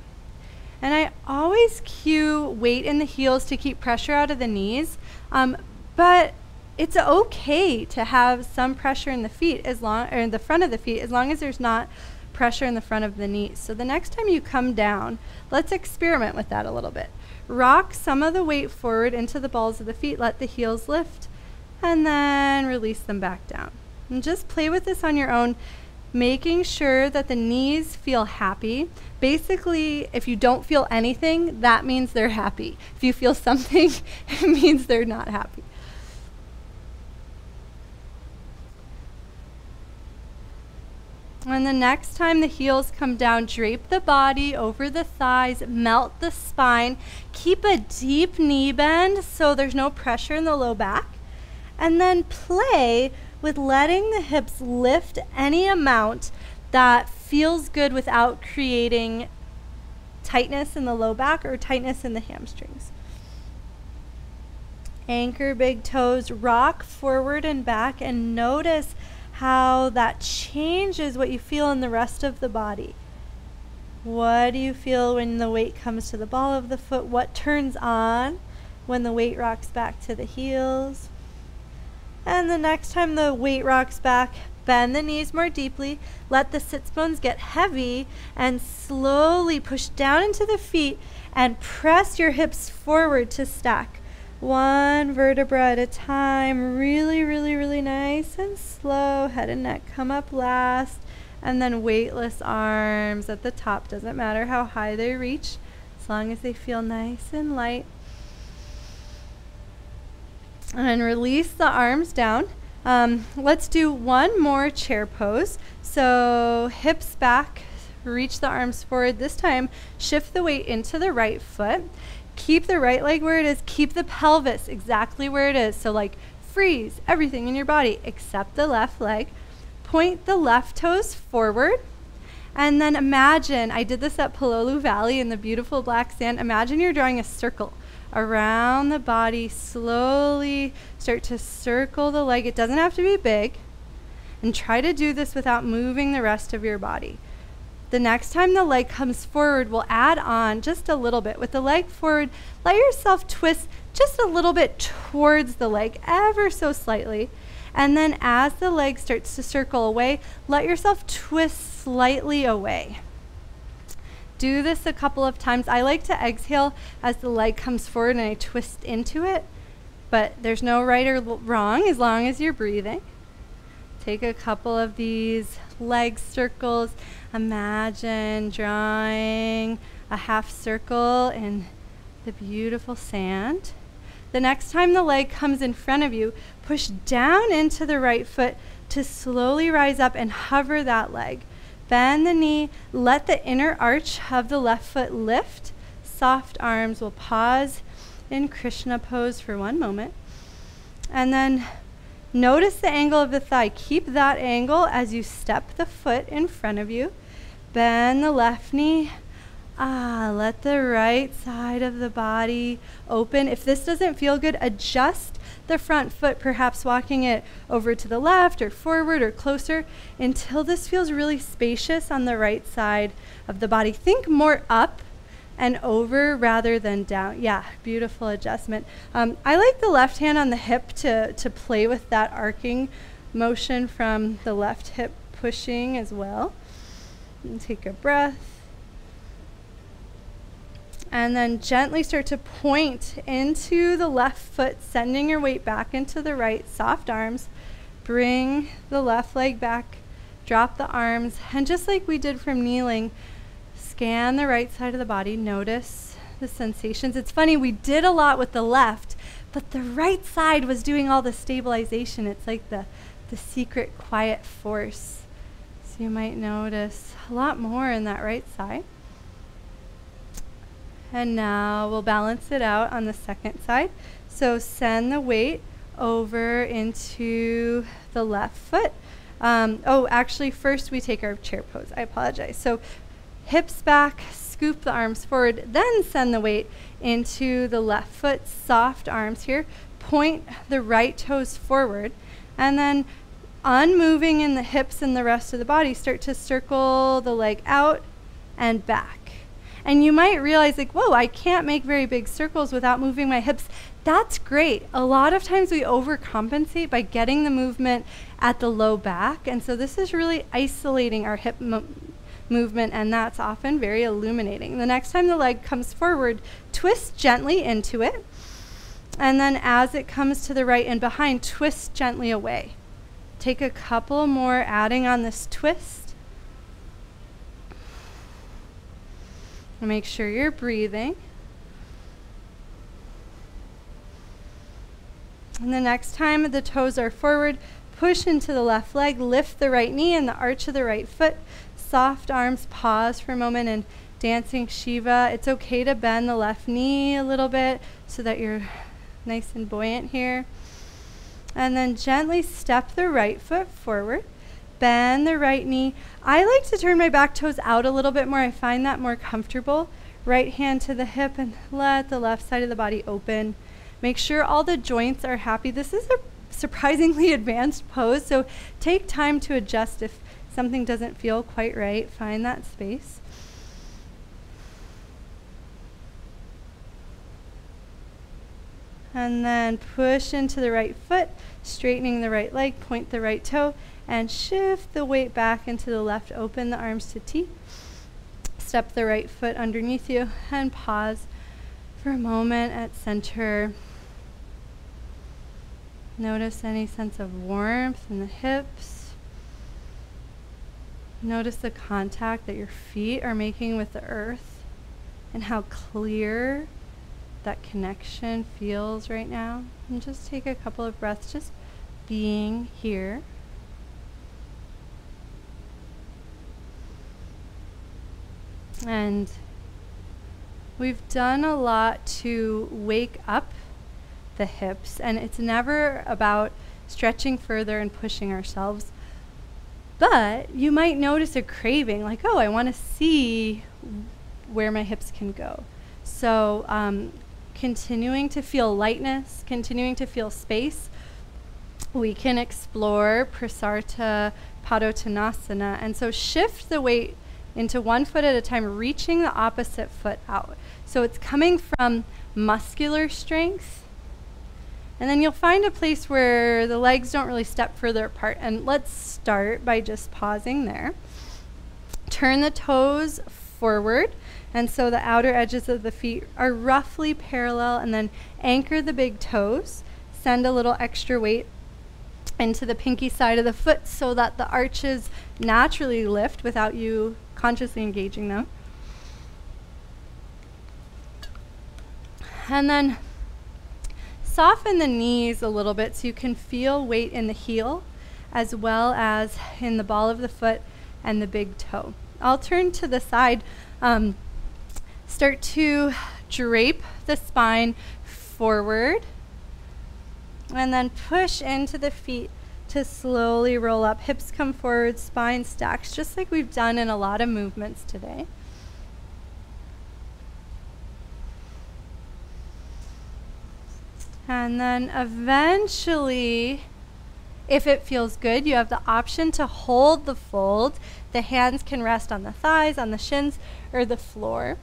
[SPEAKER 1] And I always cue weight in the heels to keep pressure out of the knees, but it's okay to have some pressure in the feet or in the front of the feet, as long as there's not pressure in the front of the knees. So the next time you come down, let's experiment with that a little bit. Rock some of the weight forward into the balls of the feet, let the heels lift, and then release them back down. And just play with this on your own. making sure that the knees feel happy. Basically, if you don't feel anything, that means they're happy. If you feel something, it means they're not happy. And the next time the heels come down, drape the body over the thighs, melt the spine, keep a deep knee bend so there's no pressure in the low back, and then play with letting the hips lift any amount that feels good without creating tightness in the low back or tightness in the hamstrings. Anchor big toes, rock forward and back, and notice how that changes what you feel in the rest of the body. What do you feel when the weight comes to the ball of the foot? What turns on when the weight rocks back to the heels? And the next time the weight rocks back, bend the knees more deeply, let the sits bones get heavy, and slowly push down into the feet and press your hips forward to stack. One vertebra at a time, really, really, really nice and slow. Head and neck come up last, and then weightless arms at the top. Doesn't matter how high they reach, as long as they feel nice and light. And release the arms down. Let's do one more chair pose. So hips back, reach the arms forward. This time, shift the weight into the right foot. Keep the right leg where it is. Keep the pelvis exactly where it is. So like freeze everything in your body except the left leg. Point the left toes forward. And then imagine, I did this at Palolu Valley in the beautiful black sand. Imagine you're drawing a circle around the body. Slowly start to circle the leg. It doesn't have to be big. And try to do this without moving the rest of your body. The next time the leg comes forward, we'll add on just a little bit. With the leg forward, let yourself twist just a little bit towards the leg, ever so slightly. And then as the leg starts to circle away, let yourself twist slightly away. Do this a couple of times. I like to exhale as the leg comes forward and I twist into it, but there's no right or wrong as long as you're breathing. Take a couple of these leg circles. Imagine drawing a half circle in the beautiful sand. The next time the leg comes in front of you, push down into the right foot to slowly rise up and hover that leg. Bend the knee, let the inner arch of the left foot lift. Soft arms. We'll pause in Krishna pose for one moment. And then notice the angle of the thigh. Keep that angle as you step the foot in front of you. Bend the left knee. Let the right side of the body open. If this doesn't feel good, adjust the front foot, perhaps walking it over to the left or forward or closer until this feels really spacious on the right side of the body. Think more up and over rather than down. Yeah, beautiful adjustment. I like the left hand on the hip to play with that arcing motion from the left hip pushing as well. And take a breath. And then gently start to point into the left foot, sending your weight back into the right. Soft arms. Bring the left leg back. Drop the arms. And just like we did from kneeling, scan the right side of the body. Notice the sensations. It's funny, we did a lot with the left, but the right side was doing all the stabilization. It's like the secret quiet force. So you might notice a lot more in that right side. And now we'll balance it out on the second side. So send the weight over into the left foot. Actually, first we take our chair pose. I apologize. So hips back, scoop the arms forward, then send the weight into the left foot. Soft arms here. Point the right toes forward. And then unmoving in the hips and the rest of the body, start to circle the leg out and back. And you might realize, like, whoa, I can't make very big circles without moving my hips. That's great. A lot of times we overcompensate by getting the movement at the low back. And so this is really isolating our hip movement, and that's often very illuminating. The next time the leg comes forward, twist gently into it. And then as it comes to the right and behind, twist gently away. Take a couple more, adding on this twist. Make sure you're breathing. And the next time the toes are forward, push into the left leg, lift the right knee and the arch of the right foot. Soft arms, pause for a moment and dancing Shiva. It's okay to bend the left knee a little bit so that you're nice and buoyant here. And then gently step the right foot forward. Bend the right knee. I like to turn my back toes out a little bit more. I find that more comfortable. Right hand to the hip and let the left side of the body open. Make sure all the joints are happy. This is a surprisingly advanced pose, so take time to adjust if something doesn't feel quite right. Find that space. And then push into the right foot, straightening the right leg, point the right toe, and shift the weight back into the left. Open the arms to T. Step the right foot underneath you and pause for a moment at center. Notice any sense of warmth in the hips. Notice the contact that your feet are making with the earth and how clear that connection feels right now. And just take a couple of breaths, just being here. And we've done a lot to wake up the hips, and it's never about stretching further and pushing ourselves. But you might notice a craving, like, oh, I want to see where my hips can go. So continuing to feel lightness, continuing to feel space, we can explore Prasarta Padutanasana. And so shift the weight into one foot at a time, reaching the opposite foot out. So it's coming from muscular strength. And then you'll find a place where the legs don't really step further apart. And let's start by just pausing there. Turn the toes forward. And so the outer edges of the feet are roughly parallel. And then anchor the big toes. Send a little extra weight into the pinky side of the foot so that the arches naturally lift without you consciously engaging them. And then soften the knees a little bit so you can feel weight in the heel as well as in the ball of the foot and the big toe. I'll turn to the side. Start to drape the spine forward and then push into the feet to slowly roll up. Hips come forward, spine stacks, just like we've done in a lot of movements today. And then eventually, if it feels good, you have the option to hold the fold. The hands can rest on the thighs, on the shins, or the floor.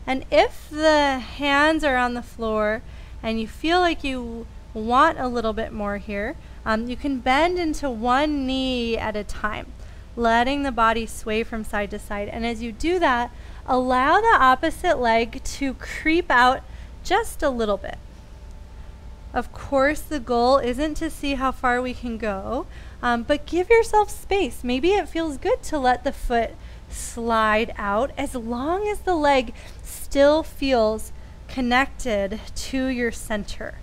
[SPEAKER 1] And if the hands are on the floor and you feel like you want a little bit more here, you can bend into one knee at a time, letting the body sway from side to side. And as you do that, allow the opposite leg to creep out just a little bit. Of course, the goal isn't to see how far we can go, but give yourself space. Maybe it feels good to let the foot slide out as long as the leg still feels connected to your center.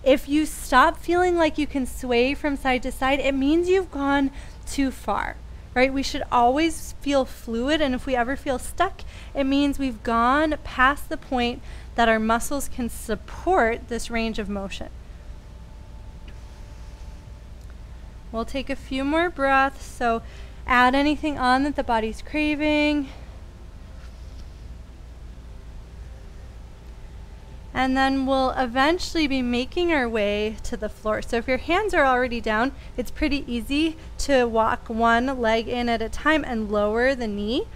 [SPEAKER 1] If you stop feeling like you can sway from side to side, it means you've gone too far, right? We should always feel fluid, and if we ever feel stuck, it means we've gone past the point that our muscles can support this range of motion. We'll take a few more breaths, so add anything on that the body's craving. And then we'll eventually be making our way to the floor. So if your hands are already down, it's pretty easy to walk one leg in at a time and lower the knee.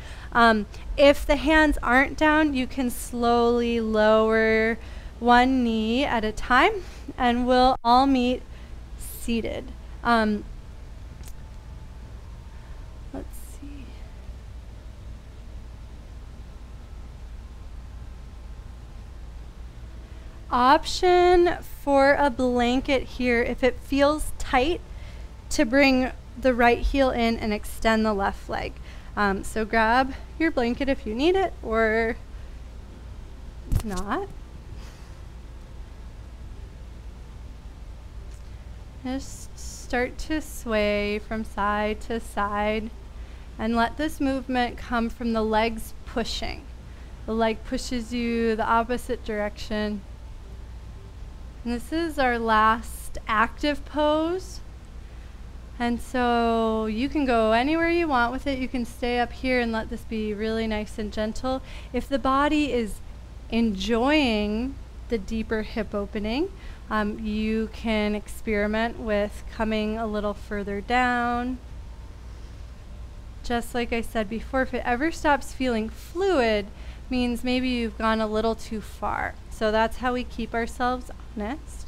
[SPEAKER 1] If the hands aren't down, you can slowly lower one knee at a time, and we'll all meet seated. Let's see. Option for a blanket here if it feels tight to bring the right heel in and extend the left leg. So grab your blanket if you need it or not. Just start to sway from side to side and let this movement come from the legs pushing. The leg pushes you the opposite direction. And this is our last active pose. And so you can go anywhere you want with it. You can stay up here and let this be really nice and gentle. If the body is enjoying the deeper hip opening, you can experiment with coming a little further down. Just like I said before, if it ever stops feeling fluid, means maybe you've gone a little too far. So that's how we keep ourselves honest.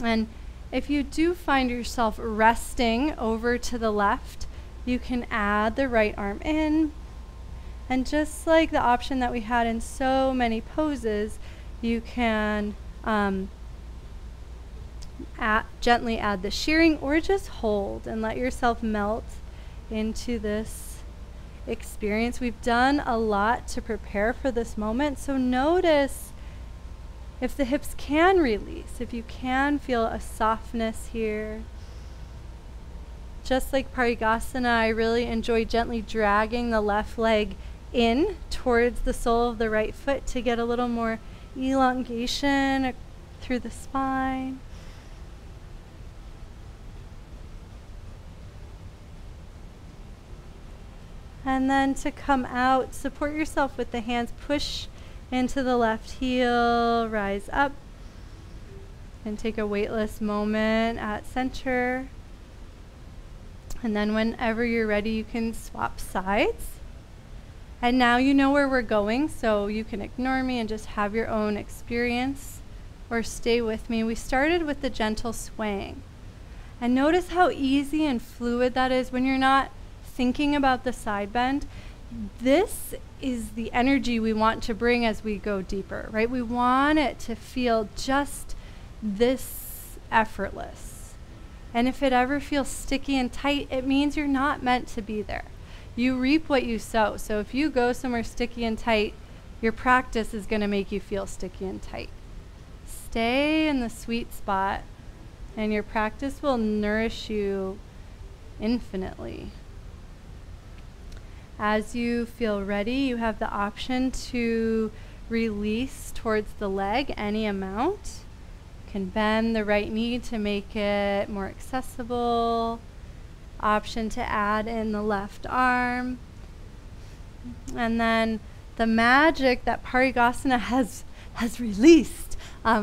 [SPEAKER 1] And if you do find yourself resting over to the left, you can add the right arm in. And just like the option that we had in so many poses, you can gently add the shearing or just hold and let yourself melt into this experience. We've done a lot to prepare for this moment, so notice if the hips can release, if you can feel a softness here. Just like parighasana, I really enjoy gently dragging the left leg in towards the sole of the right foot to get a little more elongation through the spine. And then to come out, support yourself with the hands, push into the left heel, rise up, and take a weightless moment at center. And then whenever you're ready, you can swap sides. And now you know where we're going, so you can ignore me and just have your own experience or stay with me. We started with the gentle swaying. And notice how easy and fluid that is when you're not thinking about the side bend. This is the energy we want to bring as we go deeper, right? We want it to feel just this effortless. And if it ever feels sticky and tight, it means you're not meant to be there. You reap what you sow. So if you go somewhere sticky and tight, your practice is going to make you feel sticky and tight. Stay in the sweet spot, and your practice will nourish you infinitely. As you feel ready, you have the option to release towards the leg any amount. You can bend the right knee to make it more accessible. Option to add in the left arm. And then the magic that parighasana has released.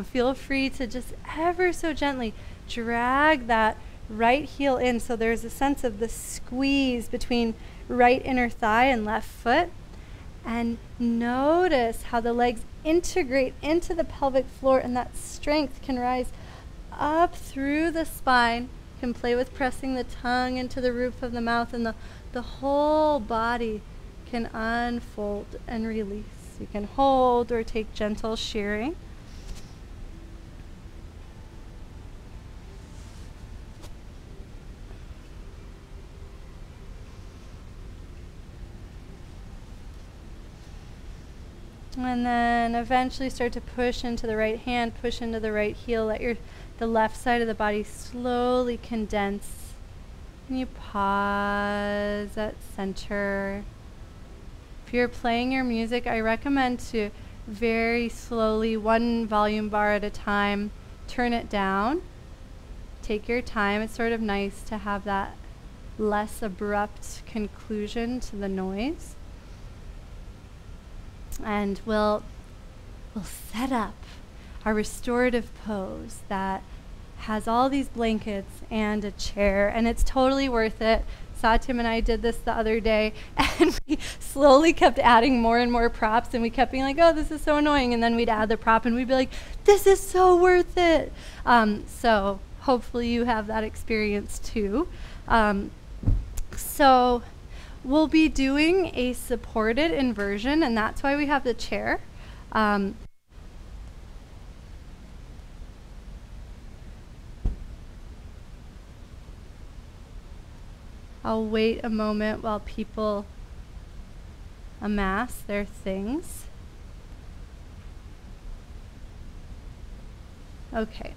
[SPEAKER 1] Feel free to just ever so gently drag that right heel in, so there's a sense of the squeeze between right inner thigh and left foot. And notice how the legs integrate into the pelvic floor, and that strength can rise up through the spine. You can play with pressing the tongue into the roof of the mouth, and the whole body can unfold and release. You can hold or take gentle shearing. And then eventually start to push into the right hand, push into the right heel. Let the left side of the body slowly condense. And you pause at center. If you're playing your music, I recommend to very slowly, one volume bar at a time, turn it down. Take your time. It's sort of nice to have that less abrupt conclusion to the noise. And we'll set up our restorative pose that has all these blankets and a chair, and it's totally worth it. Satyam and I did this the other day, and we slowly kept adding more and more props, and we kept being like, oh, this is so annoying, and then we'd add the prop, and we'd be like, this is so worth it. So hopefully you have that experience too. So we'll be doing a supported inversion, and that's why we have the chair. I'll wait a moment while people amass their things. Okay.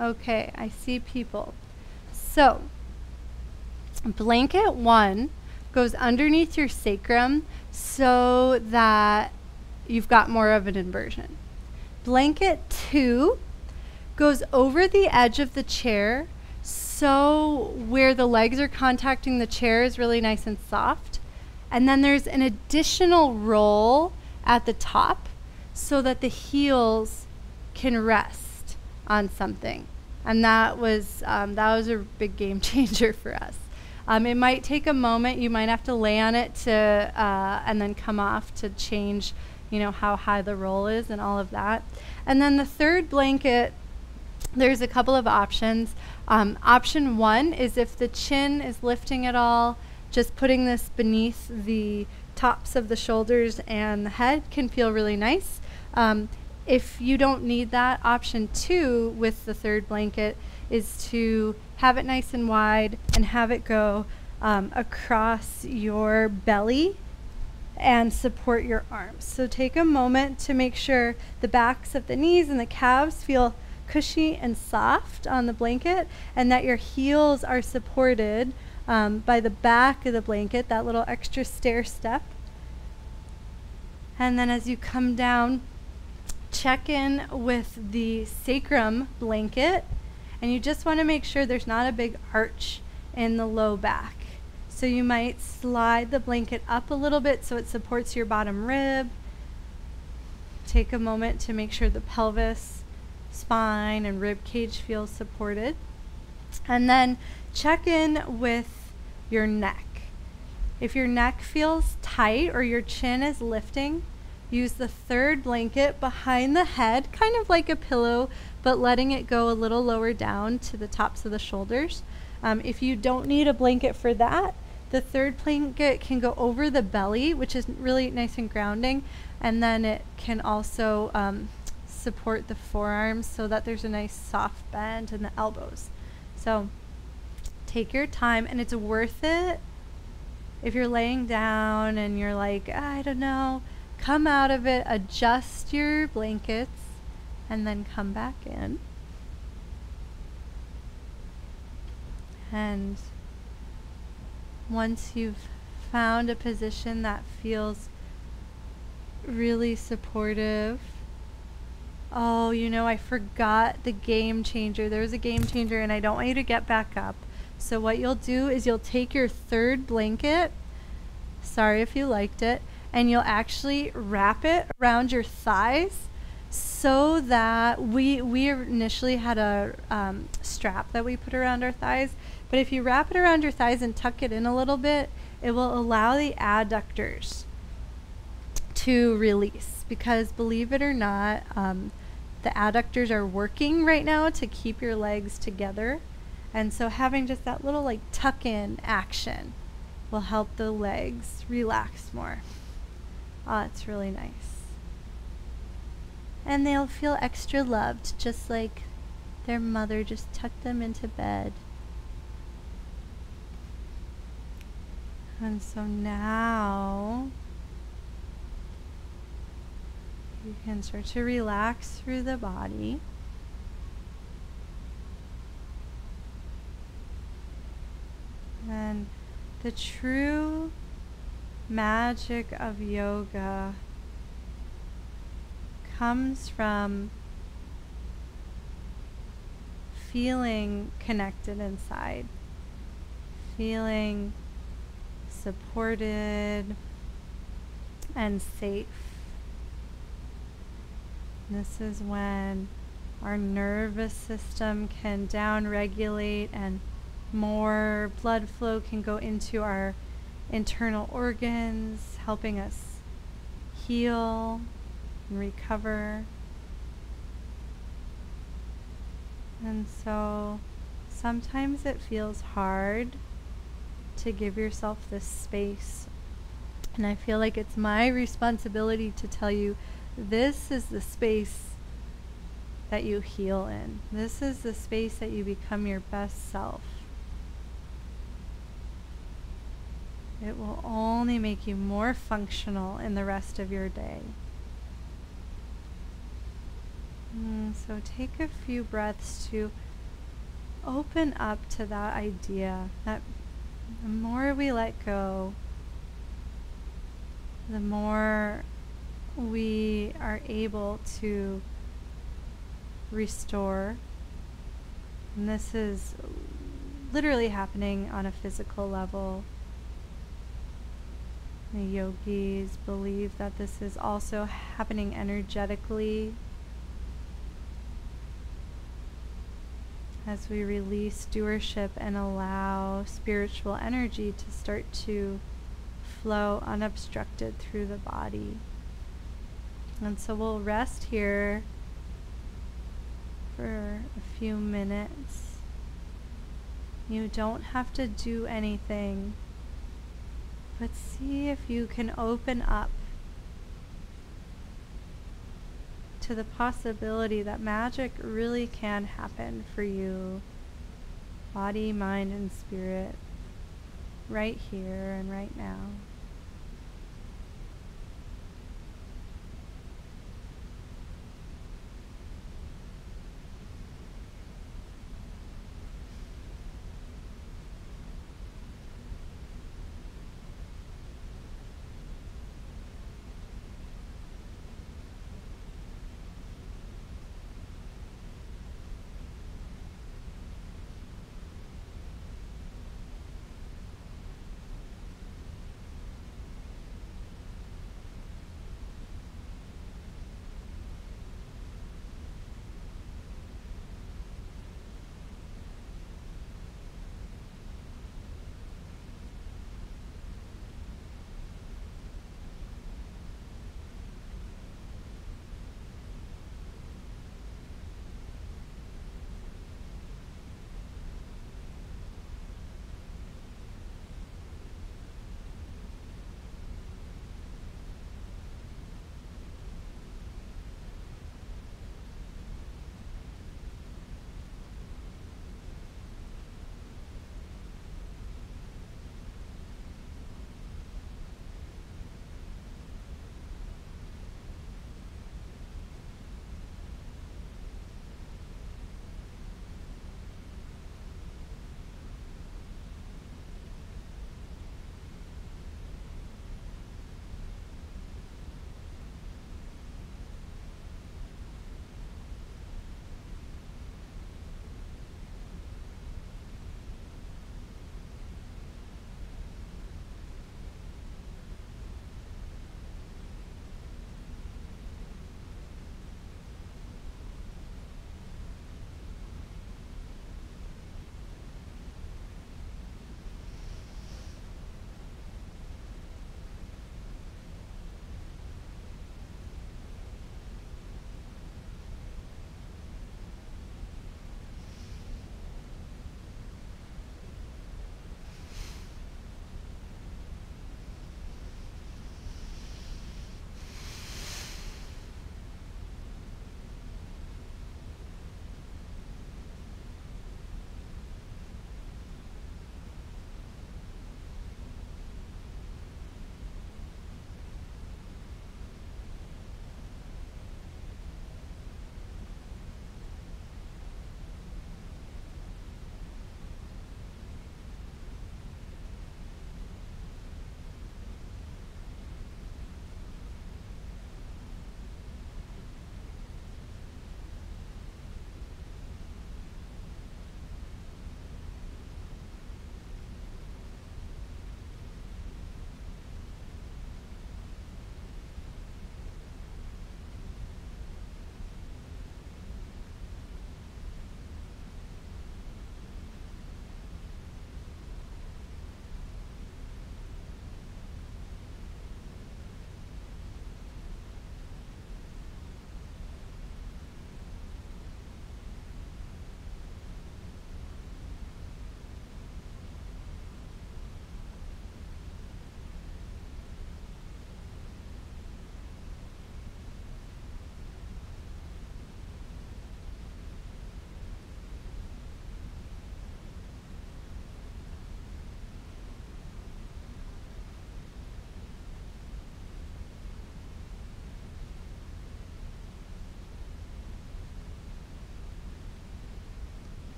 [SPEAKER 1] Okay, I see people. So, blanket 1 goes underneath your sacrum so that you've got more of an inversion. Blanket 2 goes over the edge of the chair so where the legs are contacting the chair is really nice and soft. And then there's an additional roll at the top so that the heels can rest on something, and that was a big game changer for us. It might take a moment. You might have to lay on it to and then come off to change, how high the roll is and all of that. And then the third blanket, there's a couple of options. Option 1 is if the chin is lifting at all, just putting this beneath the tops of the shoulders and the head can feel really nice. If you don't need that, option 2 with the third blanket is to have it nice and wide and have it go across your belly and support your arms. So take a moment to make sure the backs of the knees and the calves feel cushy and soft on the blanket, and that your heels are supported by the back of the blanket, that little extra stair step. And then as you come down, check in with the sacrum blanket, and you just want to make sure there's not a big arch in the low back. So you might slide the blanket up a little bit so it supports your bottom rib. Take a moment to make sure the pelvis, spine, and rib cage feels supported. And then check in with your neck. If your neck feels tight or your chin is lifting, use the third blanket behind the head, kind of like a pillow, but letting it go a little lower down to the tops of the shoulders. If you don't need a blanket for that, the third blanket can go over the belly, which is really nice and grounding, and then it can also support the forearms so that there's a nice soft bend in the elbows. So take your time, and it's worth it. If you're laying down and you're like, I don't know, come out of it, adjust your blankets, and then come back in. And once you've found a position that feels really supportive, oh, I forgot the game changer. There was a game changer, and I don't want you to get back up. So what you'll do is you'll take your third blanket, sorry if you liked it, and you'll actually wrap it around your thighs so that we initially had a strap that we put around our thighs, but if you wrap it around your thighs and tuck it in a little bit, it will allow the adductors to release, because believe it or not, the adductors are working right now to keep your legs together, and so having just that little tuck in action will help the legs relax more. Oh, it's really nice. And they'll feel extra loved, just like their mother just tucked them into bed. And so now you can start to relax through the body. And the true magic of yoga comes from feeling connected inside, feeling supported and safe. This is when our nervous system can down-regulate and more blood flow can go into our internal organs, helping us heal and recover. And so sometimes it feels hard to give yourself this space. And I feel like it's my responsibility to tell you, this is the space that you heal in. This is the space that you become your best self. It will only make you more functional in the rest of your day. So take a few breaths to open up to that idea that the more we let go, the more we are able to restore. And this is literally happening on a physical level. The yogis believe that this is also happening energetically as we release stewardship and allow spiritual energy to start to flow unobstructed through the body. And so we'll rest here for a few minutes. You don't have to do anything, but see if you can open up to the possibility that magic really can happen for you, body, mind, and spirit, right here and right now.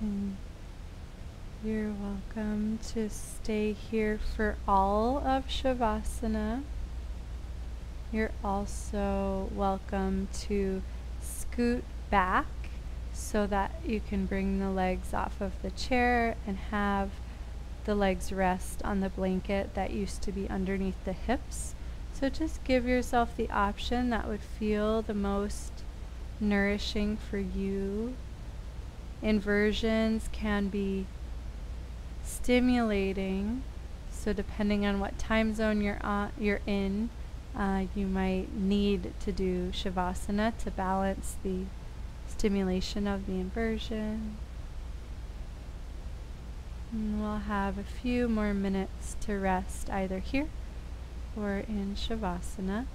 [SPEAKER 1] And you're welcome to stay here for all of Shavasana. You're also welcome to scoot back so that you can bring the legs off of the chair and have the legs rest on the blanket that used to be underneath the hips. So just give yourself the option that would feel the most nourishing for you. Inversions can be stimulating, so depending on what time zone you're in, you might need to do Shavasana to balance the stimulation of the inversion. And we'll have a few more minutes to rest either here or in Shavasana.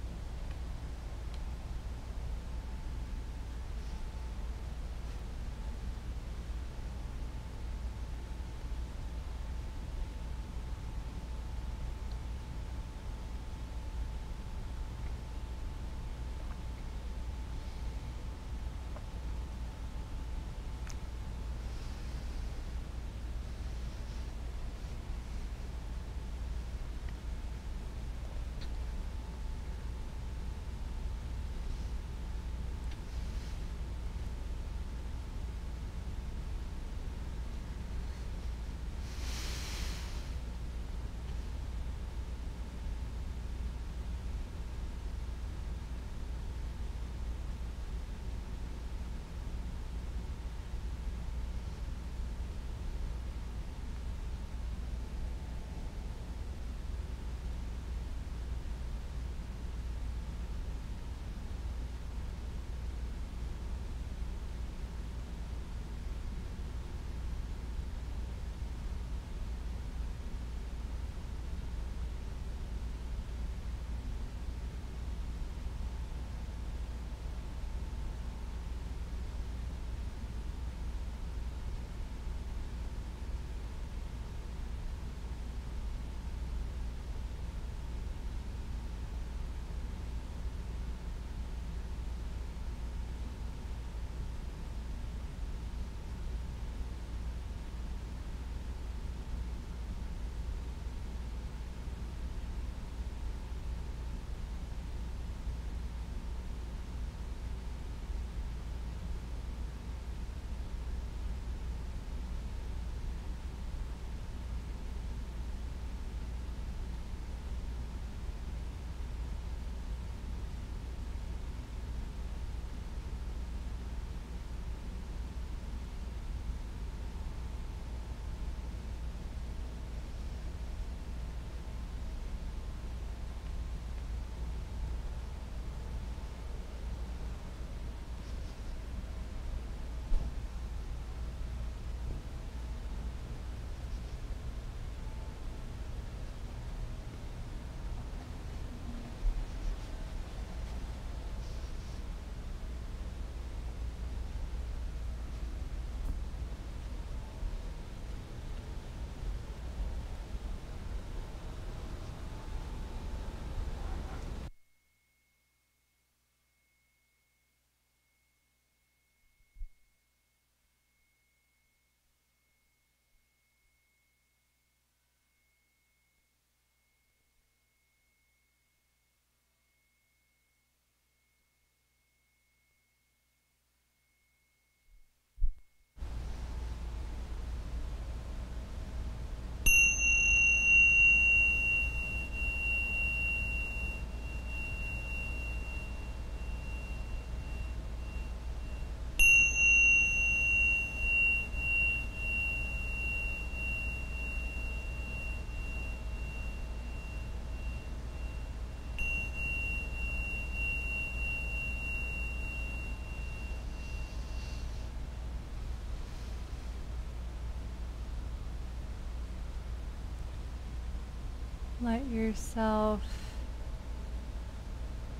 [SPEAKER 1] Let yourself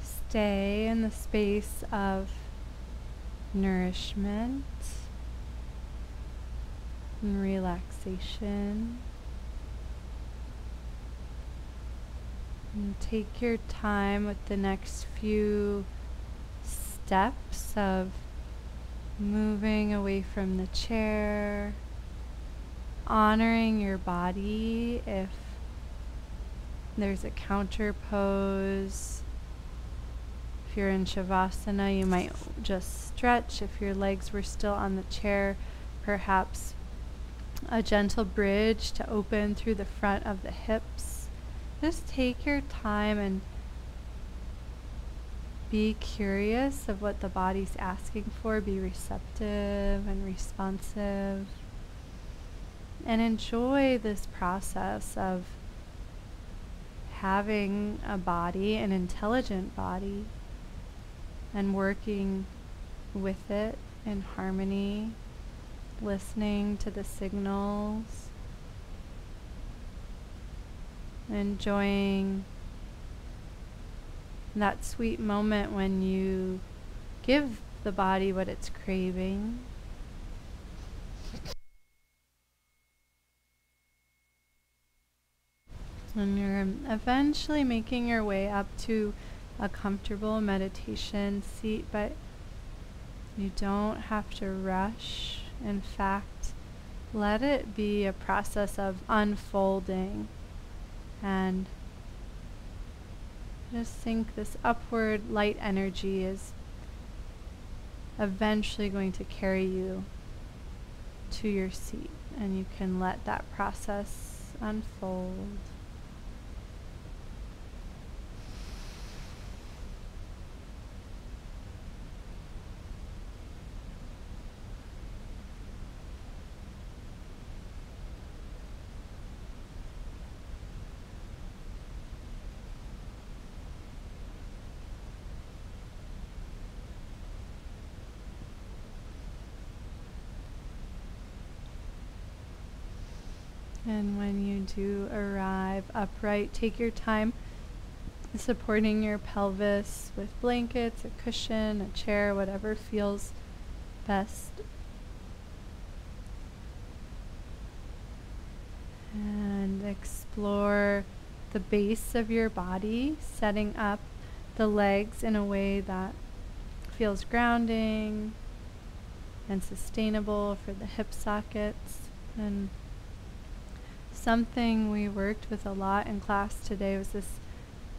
[SPEAKER 1] stay in the space of nourishment and relaxation. And take your time with the next few steps of Moving away from the chair, honoring your body. If there's a counter pose, if you're in Shavasana, you might just stretch. If your legs were still on the chair, perhaps a gentle bridge to open through the front of the hips. Just take your time and be curious of what the body's asking for. Be receptive and responsive. And enjoy this process of having a body, an intelligent body, and working with it in harmony, listening to the signals, enjoying that sweet moment when you give the body what it's craving. And you're eventually making your way up to a comfortable meditation seat, but you don't have to rush. In fact, let it be a process of unfolding, and just think this upward light energy is eventually going to carry you to your seat, and you can let that process unfold. And when you do arrive upright, take your time supporting your pelvis with blankets, a cushion, a chair, whatever feels best. And explore the base of your body, setting up the legs in a way that feels grounding and sustainable for the hip sockets. And something we worked with a lot in class today was this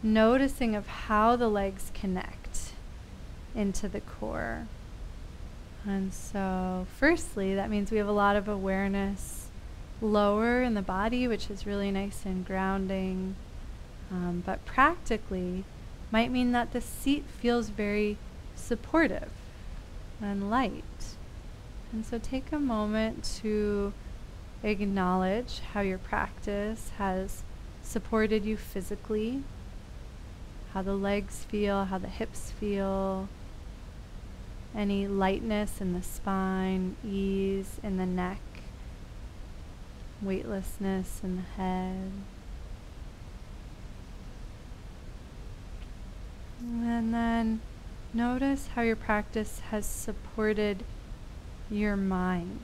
[SPEAKER 1] noticing of how the legs connect into the core. And so firstly, that means we have a lot of awareness lower in the body, which is really nice and grounding. But practically might mean that the seat feels very supportive and light. And so take a moment to acknowledge how your practice has supported you physically, how the legs feel, how the hips feel, any lightness in the spine, ease in the neck, weightlessness in the head. And then notice how your practice has supported your mind.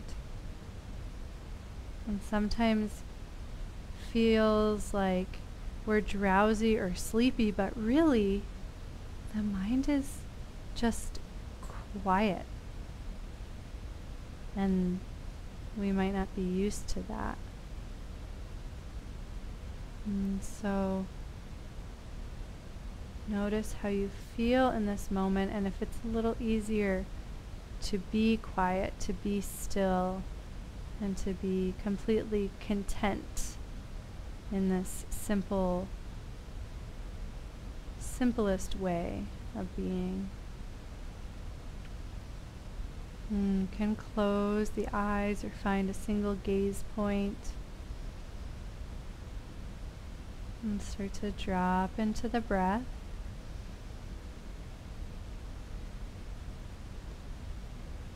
[SPEAKER 1] And sometimes feels like we're drowsy or sleepy, but really the mind is just quiet. And we might not be used to that. And so notice how you feel in this moment, and if it's a little easier to be quiet, to be still, and to be completely content in this simplest way of being. You can close the eyes or find a single gaze point and start to drop into the breath.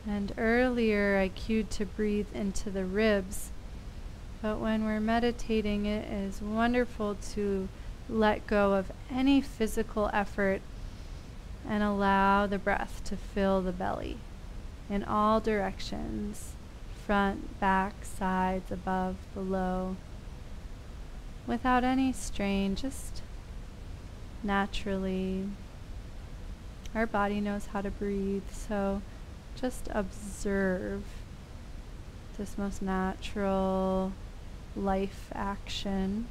[SPEAKER 1] And earlier I cued to breathe into the ribs, but when we're meditating, it is wonderful to let go of any physical effort and allow the breath to fill the belly in all directions, front, back, sides, above, below, without any strain, just naturally. Our body knows how to breathe, so just observe this most natural life action.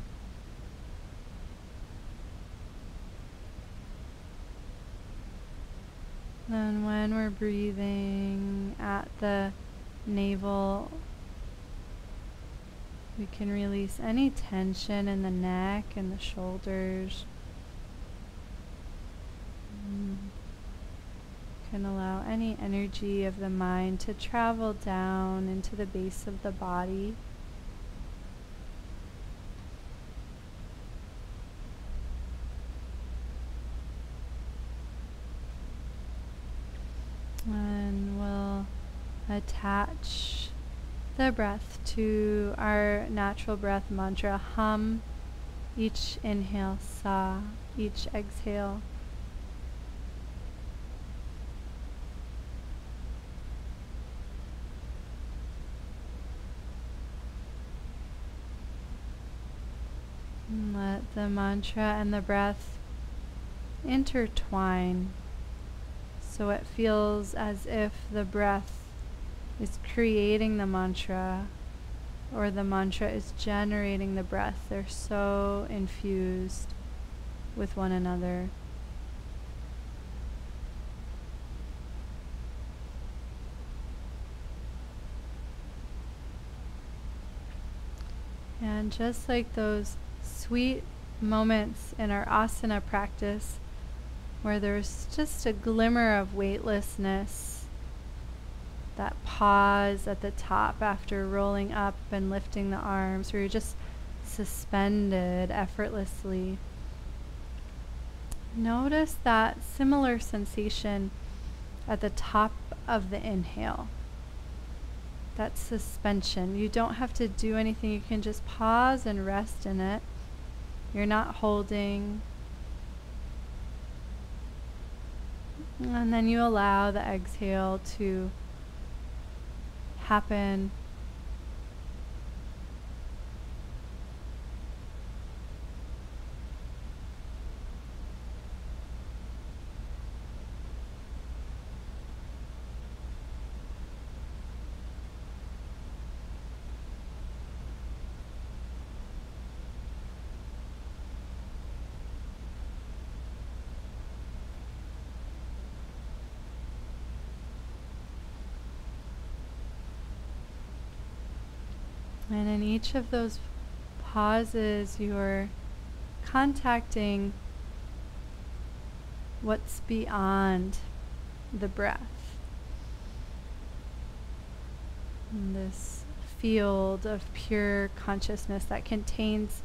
[SPEAKER 1] Then when we're breathing at the navel, we can release any tension in the neck and the shoulders. Can allow any energy of the mind to travel down into the base of the body. And we'll attach the breath to our natural breath mantra. Hum each inhale, sa each exhale. And let the mantra and the breath intertwine, so it feels as if the breath is creating the mantra, or the mantra is generating the breath. They're so infused with one another. And just like those sweet moments in our asana practice where there's just a glimmer of weightlessness, that pause at the top after rolling up and lifting the arms, where you're just suspended effortlessly. Notice that similar sensation at the top of the inhale. That suspension. You don't have to do anything. You can just pause and rest in it. You're not holding. And then you allow the exhale to happen. And in each of those pauses, you're contacting what's beyond the breath. And this field of pure consciousness that contains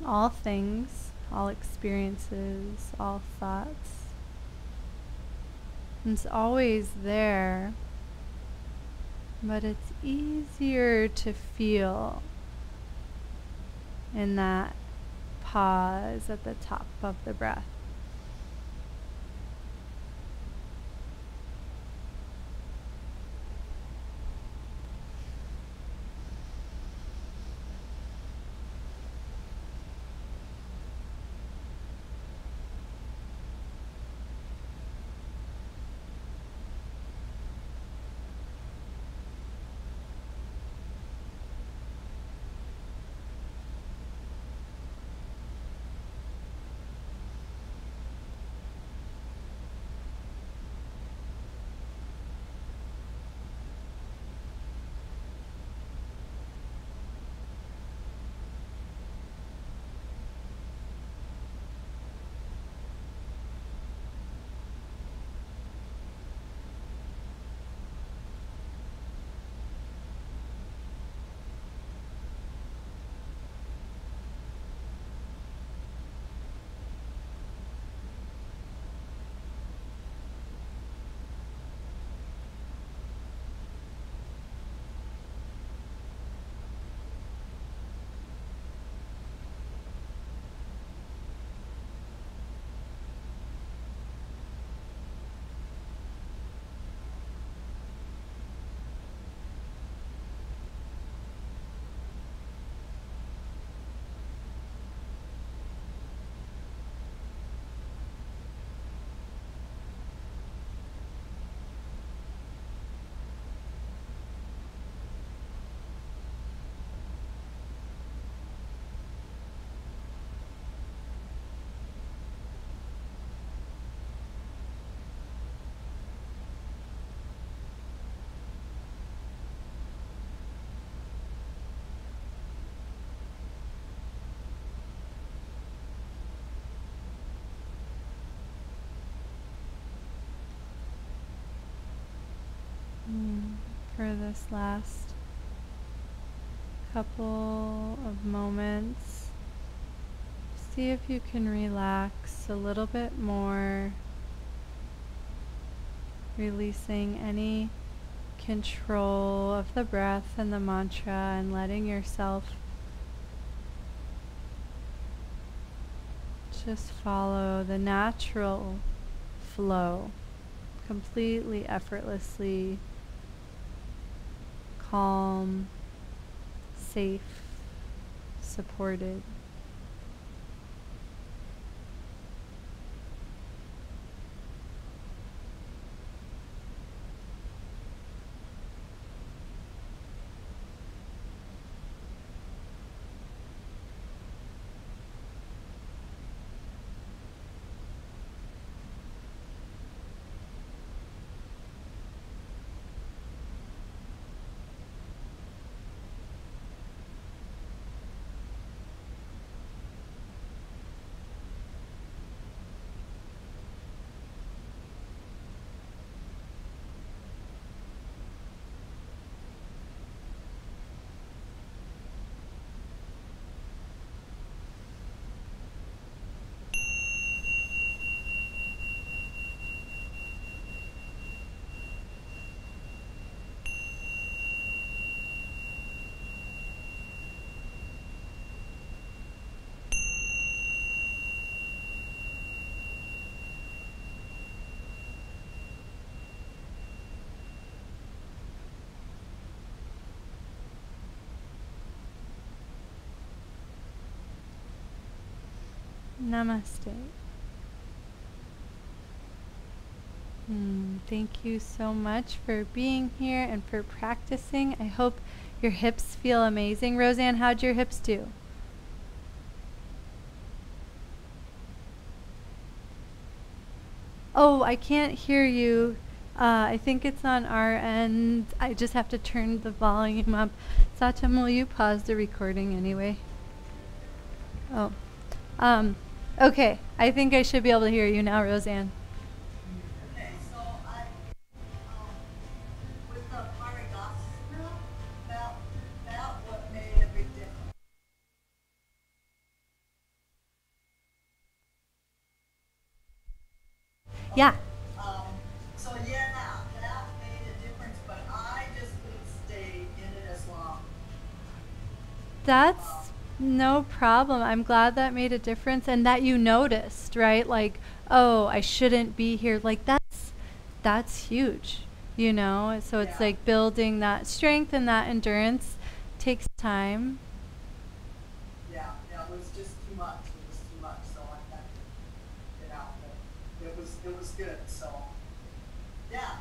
[SPEAKER 1] all things, all experiences, all thoughts. And it's always there. But it's easier to feel in that pause at the top of the breath. for this last couple of moments. See if you can relax a little bit more, releasing any control of the breath and the mantra and letting yourself just follow the natural flow, completely effortlessly, calm, safe, supported. Namaste. Thank you so much for being here and for practicing. I hope your hips feel amazing. Roseanne, how'd your hips do? Oh, I can't hear you. I think it's on our end. I just have to turn the volume up. Satyam, will you pause the recording anyway? Oh. Okay, I think I should be able to hear you now, Roseanne.
[SPEAKER 2] Okay, so with the parighasana, that what made a big difference.
[SPEAKER 1] Yeah.
[SPEAKER 2] So yeah, that made a difference, but I just couldn't stay in it as long.
[SPEAKER 1] That's no problem. I'm glad that made a difference and that you noticed, right? Like, oh, I shouldn't be here. Like that's huge, you know? So it's
[SPEAKER 2] Yeah.
[SPEAKER 1] like building that strength and that endurance takes time.
[SPEAKER 2] Yeah, it was just too much. It was too much, so I had to get out. But it was good. So yeah,